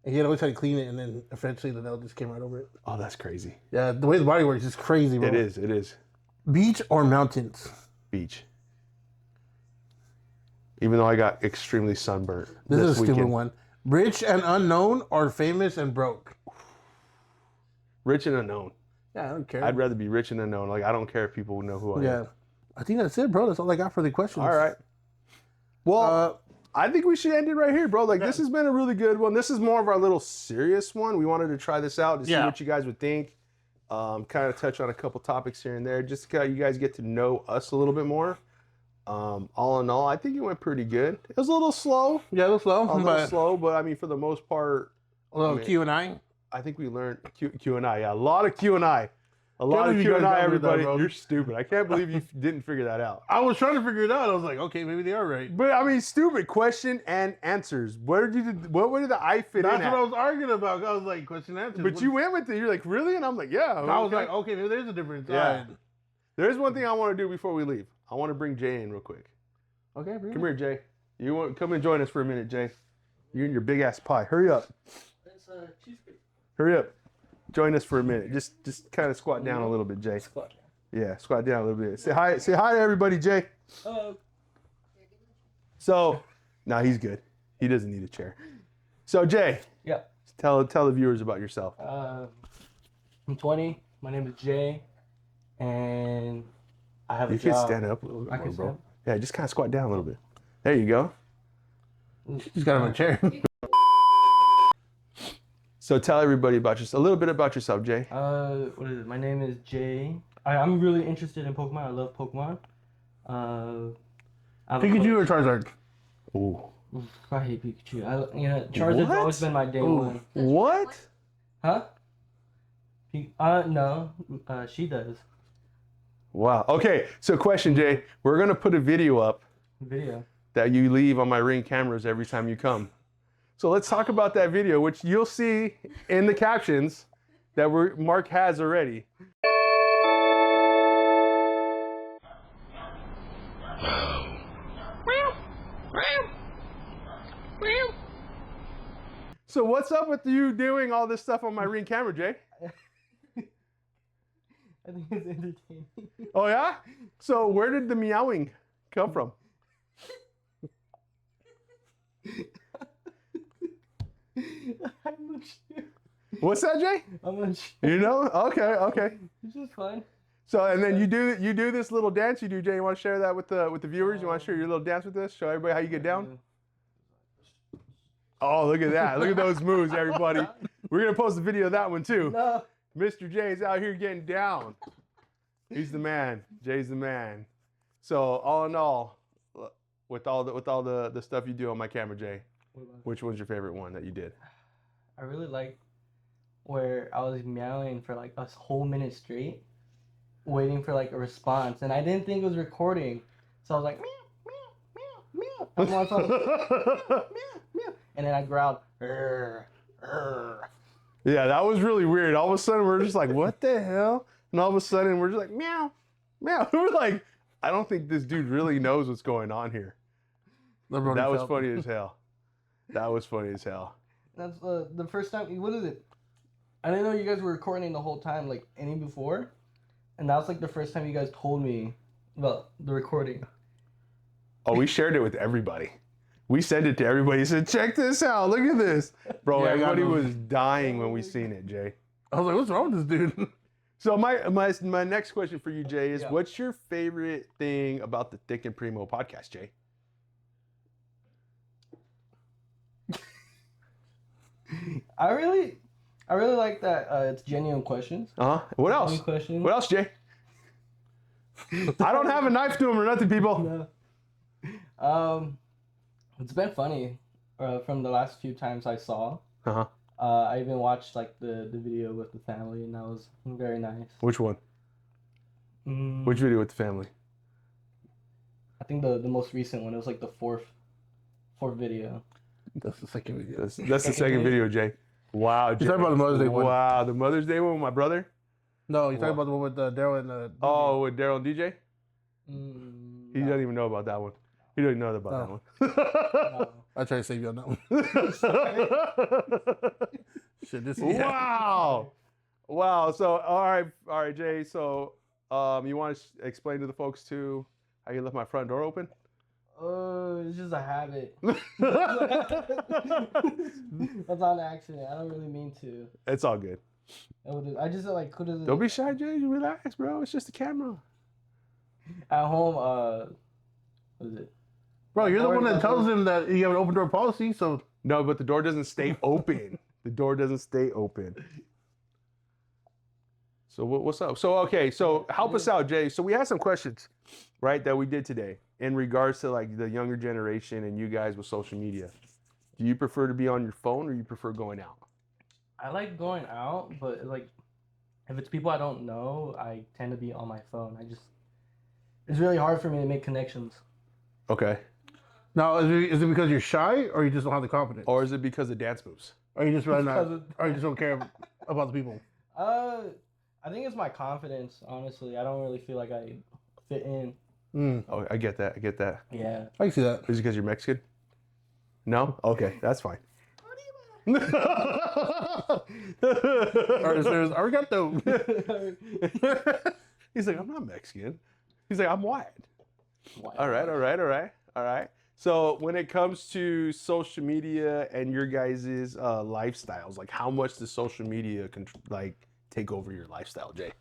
and he had always had to clean it, and then eventually the nail just came right over it. Oh, that's crazy. Yeah, the way the body works is crazy, bro. It is. Beach or mountains? Beach. Even though I got extremely sunburnt. This is a stupid one. Rich and unknown or famous and broke? Rich and unknown. Yeah, I don't care. I'd rather be rich and unknown. Like, I don't care if people know who I am. Yeah. I think that's it, bro. That's all I got for the questions. All right. Well, I think we should end it right here, bro. Like, this has been a really good one. This is more of our little serious one. We wanted to try this out to see what you guys would think. Kind of touch on a couple topics here and there, just so you guys get to know us a little bit more. All in all, I think it went pretty good. It was a little slow. Yeah, a little slow. But I mean, for the most part, a little Q&I. I think we learned Q&I. Yeah, a lot of Q&I. A lot of Q&I, everybody. You're stupid. I can't believe you didn't figure that out. I was trying to figure it out. I was like, okay, maybe they are right. But I mean, stupid question and answers. Where did the I fit in? That's what I was arguing about. I was like, question and answers. But you went with it. You're like, really? And I'm like, yeah. I was like, okay, maybe there's a difference. Yeah. Right. There's one thing I want to do before we leave. I want to bring Jay in real quick. Okay, come here, Jay. You want come and join us for a minute, Jay? You and your big ass pie. Hurry up. It's cheesecake. Hurry up. Join us for a minute. Just kind of squat down a little bit, Jay. Squat down. Yeah, squat down a little bit. Say hi to everybody, Jay. Hello. So, no, he's good. He doesn't need a chair. So, Jay. Yeah. Tell the viewers about yourself. I'm 20. My name is Jay, and I have a job. You can stand up a little bit more, bro. Yeah, just kind of squat down a little bit. There you go. He's got him on a chair. So tell everybody about yourself, a little bit about yourself, Jay. What is it? My name is Jay. I'm really interested in Pokemon. I love Pokemon. Pikachu or Charizard? Ooh. I hate Pikachu. Charizard's What? always been my day one. What? Huh? No. She does. Wow. Okay. So question, Jay. We're gonna put a video up Video. that you leave on my Ring cameras every time you come. So let's talk about that video, which you'll see in the captions that Mark has already. So what's up with you doing all this stuff on my Ring camera, Jay? I think it's entertaining. Oh yeah? So where did the meowing come from? I'm not sure. What's that, Jay? I'm not sure. You know? Okay. It's just fun. So and then you do this little dance you do, Jay. You want to share that with the viewers? You want to share your little dance with us? Show everybody how you get down? Oh, look at that. Look at those moves, everybody. We're going to post a video of that one, too. No. Mr. J is out here getting down. He's the man. Jay's the man. So, all in all, with all the stuff you do on my camera, Jay, which one's your favorite one that you did? I really like where I was meowing for like a whole minute straight, waiting for like a response, and I didn't think it was recording, so I was like, meow, meow, meow, meow. I'm on top, meow, meow, meow. And then I growled, "Rrr, rrr." Yeah, that was really weird. All of a sudden, we're just like, what the hell? And all of a sudden, we're just like, meow, meow. We're like, I don't think this dude really knows what's going on here. That was funny as hell. That was funny as hell. That's the first time. What is it? I didn't know you guys were recording the whole time, like any before, and that was like the first time you guys told me about the recording. Oh, we shared it with everybody. We sent it to everybody. Said, check this out. Look at this. Bro, Yeah, everybody was dying when we seen it, Jay. I was like, what's wrong with this dude? So my next question for you, Jay, is what's your favorite thing about the Thickk Primo podcast, Jay? I really like that it's genuine questions. What else? Genuine questions. What else, Jay? I don't have a knife to him or nothing, people. No. It's been funny from the last few times I saw. I even watched like the video with the family, and that was very nice. Which one? Which video with the family? I think the most recent one. It was like the fourth video. That's the second video. That's the second video, Jay. Wow, Jay. You're talking about the Mother's Day one. Wow, the Mother's Day one with my brother? No, you're talking about the one with Daryl and DJ. Oh, with Daryl and DJ? He doesn't even know about that one. He doesn't know about that one. No. I try to save you on that one. Shit, this is Wow. Wow. So, all right, Jay. So, you want to explain to the folks too how you left my front door open? It's just a habit. That's on accident. I don't really mean to. It's all good. I just like could have. Don't be shy, Jay. You relax, bro. It's just a camera. At home, what is it? Bro, you're the one that tells him that you have an open door policy, so... No, but the door doesn't stay open. The door doesn't stay open. So what's up? So, okay, so help us out, Jay. So we had some questions, right, that we did today in regards to like the younger generation and you guys with social media. Do you prefer to be on your phone or you prefer going out? I like going out, but like if it's people I don't know, I tend to be on my phone. It's really hard for me to make connections. Okay. Now, is it because you're shy or you just don't have the confidence? Or is it because of dance moves? Or you just really not, or you just don't care about the people? I think it's my confidence, honestly. I don't really feel like I fit in. Oh, I get that. Yeah. I can see that. Is it because you're Mexican? No? Okay, that's fine. Or there's arigato. He's like, I'm not Mexican. He's like, I'm white. All right. So when it comes to social media and your guys' lifestyles, like how much does social media take over your lifestyle, Jay?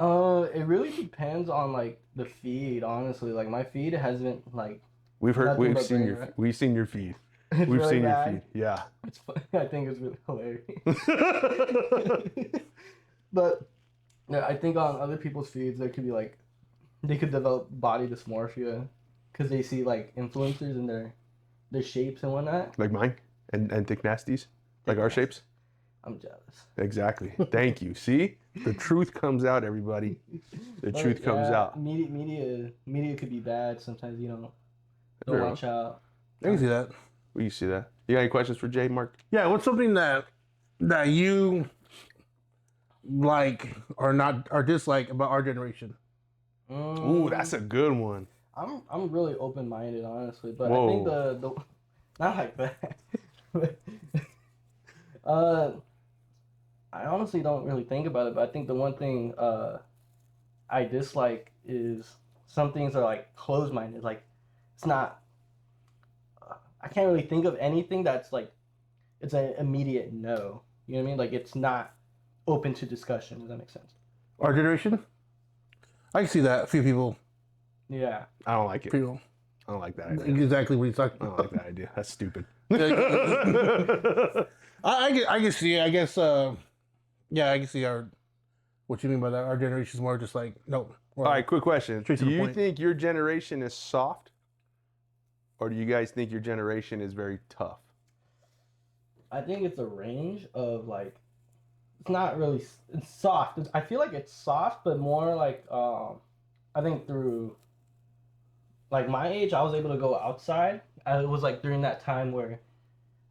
It really depends on like the feed, honestly. Like my feed hasn't like We've seen your right? we've seen your feed. We've really seen bad. your feed. Yeah. It's fun. I think it's really hilarious. But yeah, I think on other people's feeds there could be like they could develop body dysmorphia because they see like influencers and their shapes and whatnot. Like mine and thick nasties, like our shapes. I'm jealous. Exactly. Thank you. See, the truth comes out, everybody. The truth comes out. Media could be bad sometimes. You don't Very watch out. I can see that. You see that? You got any questions for Jay, Mark? Yeah, what's something that you like or dislike about our generation? Ooh, that's a good one. I'm really open minded, honestly, but Whoa. I think the not like that. I honestly don't really think about it, but I think the one thing I dislike is some things are like closed minded. Like it's not. I can't really think of anything that's like it's an immediate no. You know what I mean? Like it's not open to discussion. Does that make sense? Our generation? I can see that. A few people. I don't like it. People. I don't like that idea. Exactly what he's talking I don't about. like that idea. That's stupid. I can see it. I guess, I can see what you mean by that. Our generation is more just like, no. All right, quick question. Straight to Do the you point. think your generation is soft? Or do you guys think your generation is very tough? I think it's a range of like it's not really it's soft. I feel like it's soft, but more like I think through like my age, I was able to go outside. It was like during that time where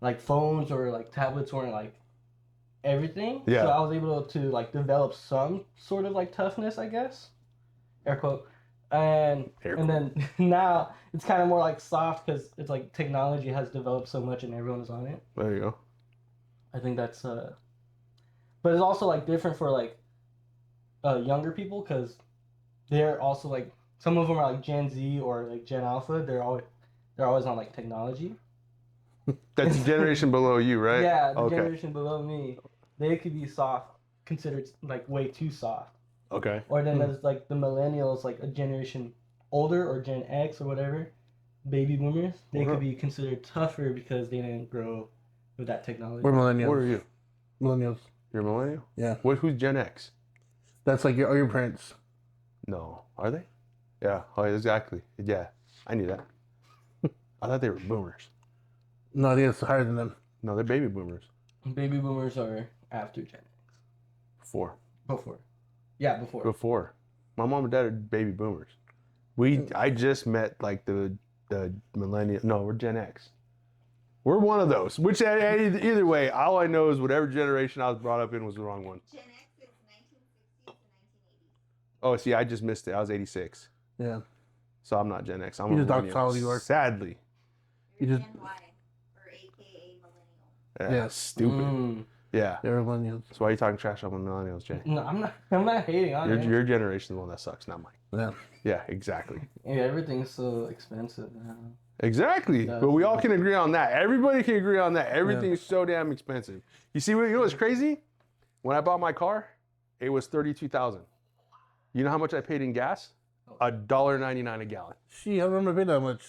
like phones or like tablets weren't like everything. Yeah. So I was able to like develop some sort of like toughness, I guess. Air quote. And then now it's kind of more like soft because it's like technology has developed so much and everyone is on it. There you go. I think that's but it's also like different for like younger people because they're also like some of them are like Gen Z or like Gen Alpha. They're always on like technology. That's the generation below you, right? Yeah, the Okay. generation below me, they could be soft, considered like way too soft. Okay. Or then there's like the millennials, like a generation older or Gen X or whatever, baby boomers. They could be considered tougher because they didn't grow with that technology. We're millennials. What are you? Millennials. You're a millennial? Yeah. Who's Gen X? That's like your parents. No. Are they? Yeah. Oh, exactly. Yeah. I knew that. I thought they were boomers. No, I think it's higher than them. No, they're baby boomers. Baby boomers are after Gen X. Before. Before. Yeah, before. Before. My mom and dad are baby boomers. I just met like the millennial. No, we're Gen X. We're one of those. Which either way, all I know is whatever generation I was brought up in was the wrong one. Gen X is 1960s to 1980s. Oh, see, I just missed it. I was 86. Yeah. So I'm not Gen X. I'm You a just millennial. Dr. Solid, you are. Sadly. You're You just- Gen Y, or AKA millennial. Yeah. Yeah. Stupid. Yeah. They're millennials. So why are you talking trash on millennials, Jay? No, I'm not hating on it. Your generation is the one that sucks, not mine. Yeah. Yeah, exactly. Yeah, everything's so expensive now. Exactly. That's But we all can agree on that. Everybody can agree on that. Everything is so damn expensive. You know what's crazy? When I bought my car, it was $32,000. You know how much I paid in gas? $1.99 a gallon. Gee, I don't remember paying that much.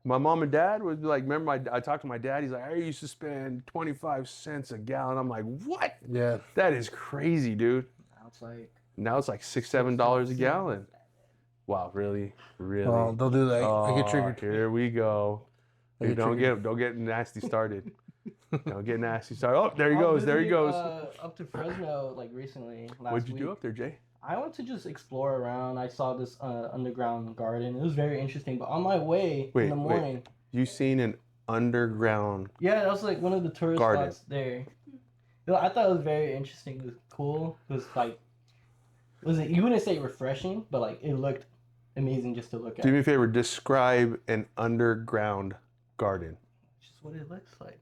My mom and dad was like, remember I talked to my dad, he's like, I used to spend 25 cents a gallon. I'm like, what? Yeah. That is crazy, dude. Now it's like Now it's like $6, $7 a gallon. Wow, really? Really? Oh, don't do that. I get triggered. Here we go. get Don't get nasty started. Don't get nasty started. Oh, there he goes. There he goes. Up to Fresno like recently. What'd you do up there, Jay? I went to just explore around. I saw this underground garden. It was very interesting. But on my way in the morning, You seen an underground? yeah, that was like one of the tourist Garden. spots there. You know, I thought it was very interesting. It was cool. It was like, you wouldn't say refreshing, but like it looked amazing just to look at. Do me a favor. Describe an underground garden. It's just what it looks like.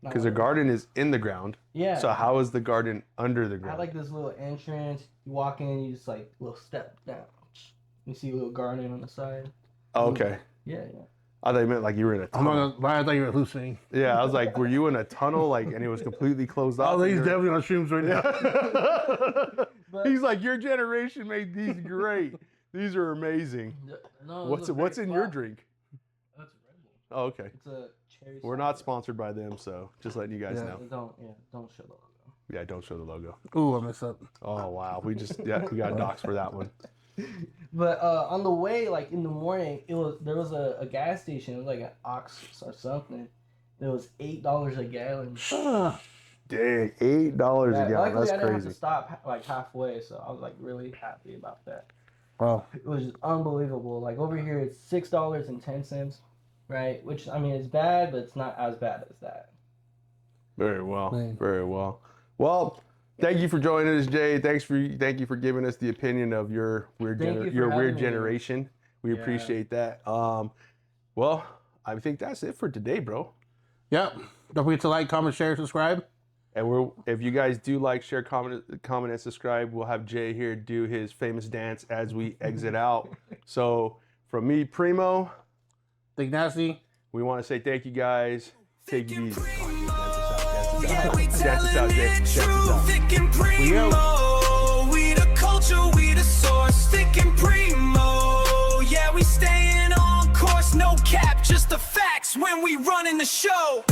Not Because a like- garden is in the ground. Yeah. So how is the garden under the I ground? had like this little entrance. You walk in, you just like little step down. You see a little garden on the side. Oh, okay. Yeah. I thought you meant like you were in a I'm not tunnel. gonna lie, I thought you were hallucinating. Yeah, I was like, were you in a tunnel like, and it was completely closed off? Oh, and he's you're- definitely on shrooms right now. But- He's like, your generation made these great. These are amazing. No, What's in your drink? That's Red Bull. Oh, okay. It's a cherry. We're not sponsored by them, so just letting you guys Yeah. know. Don't show the logo. Yeah, don't show the logo. Ooh, I messed up. Oh wow, we got docs for that one. But on the way, like in the morning, there was a gas station. It was like an Ox or something. It was $8 a gallon. Dang, $8 a gallon. Luckily, That's I didn't have to crazy. stop like halfway, so I was like really happy about that. Wow. It was just unbelievable. Like over here, it's $6.10, right? Which I mean, it's bad, but it's not as bad as that. Very well. Man. Very well. Well, thank you for joining us, Jay. Thank you for giving us the opinion of your weird Thank you for having me. generation. We Yeah. appreciate that. Well, I think that's it for today, bro. Yep. Don't forget to like, comment, share, subscribe. And if you guys do like, share, comment, and subscribe, we'll have Jay here do his famous dance as we exit out. So from me, Primo, Think nasty. we want to say thank you guys. Take it Thickk easy. Primo, yeah, we Dance us telling out, Jay. it Dance us true. out. Thickk and Primo, we the culture, we the source. Thickk and Primo, yeah, we staying on course. No cap, just the facts when we running the show.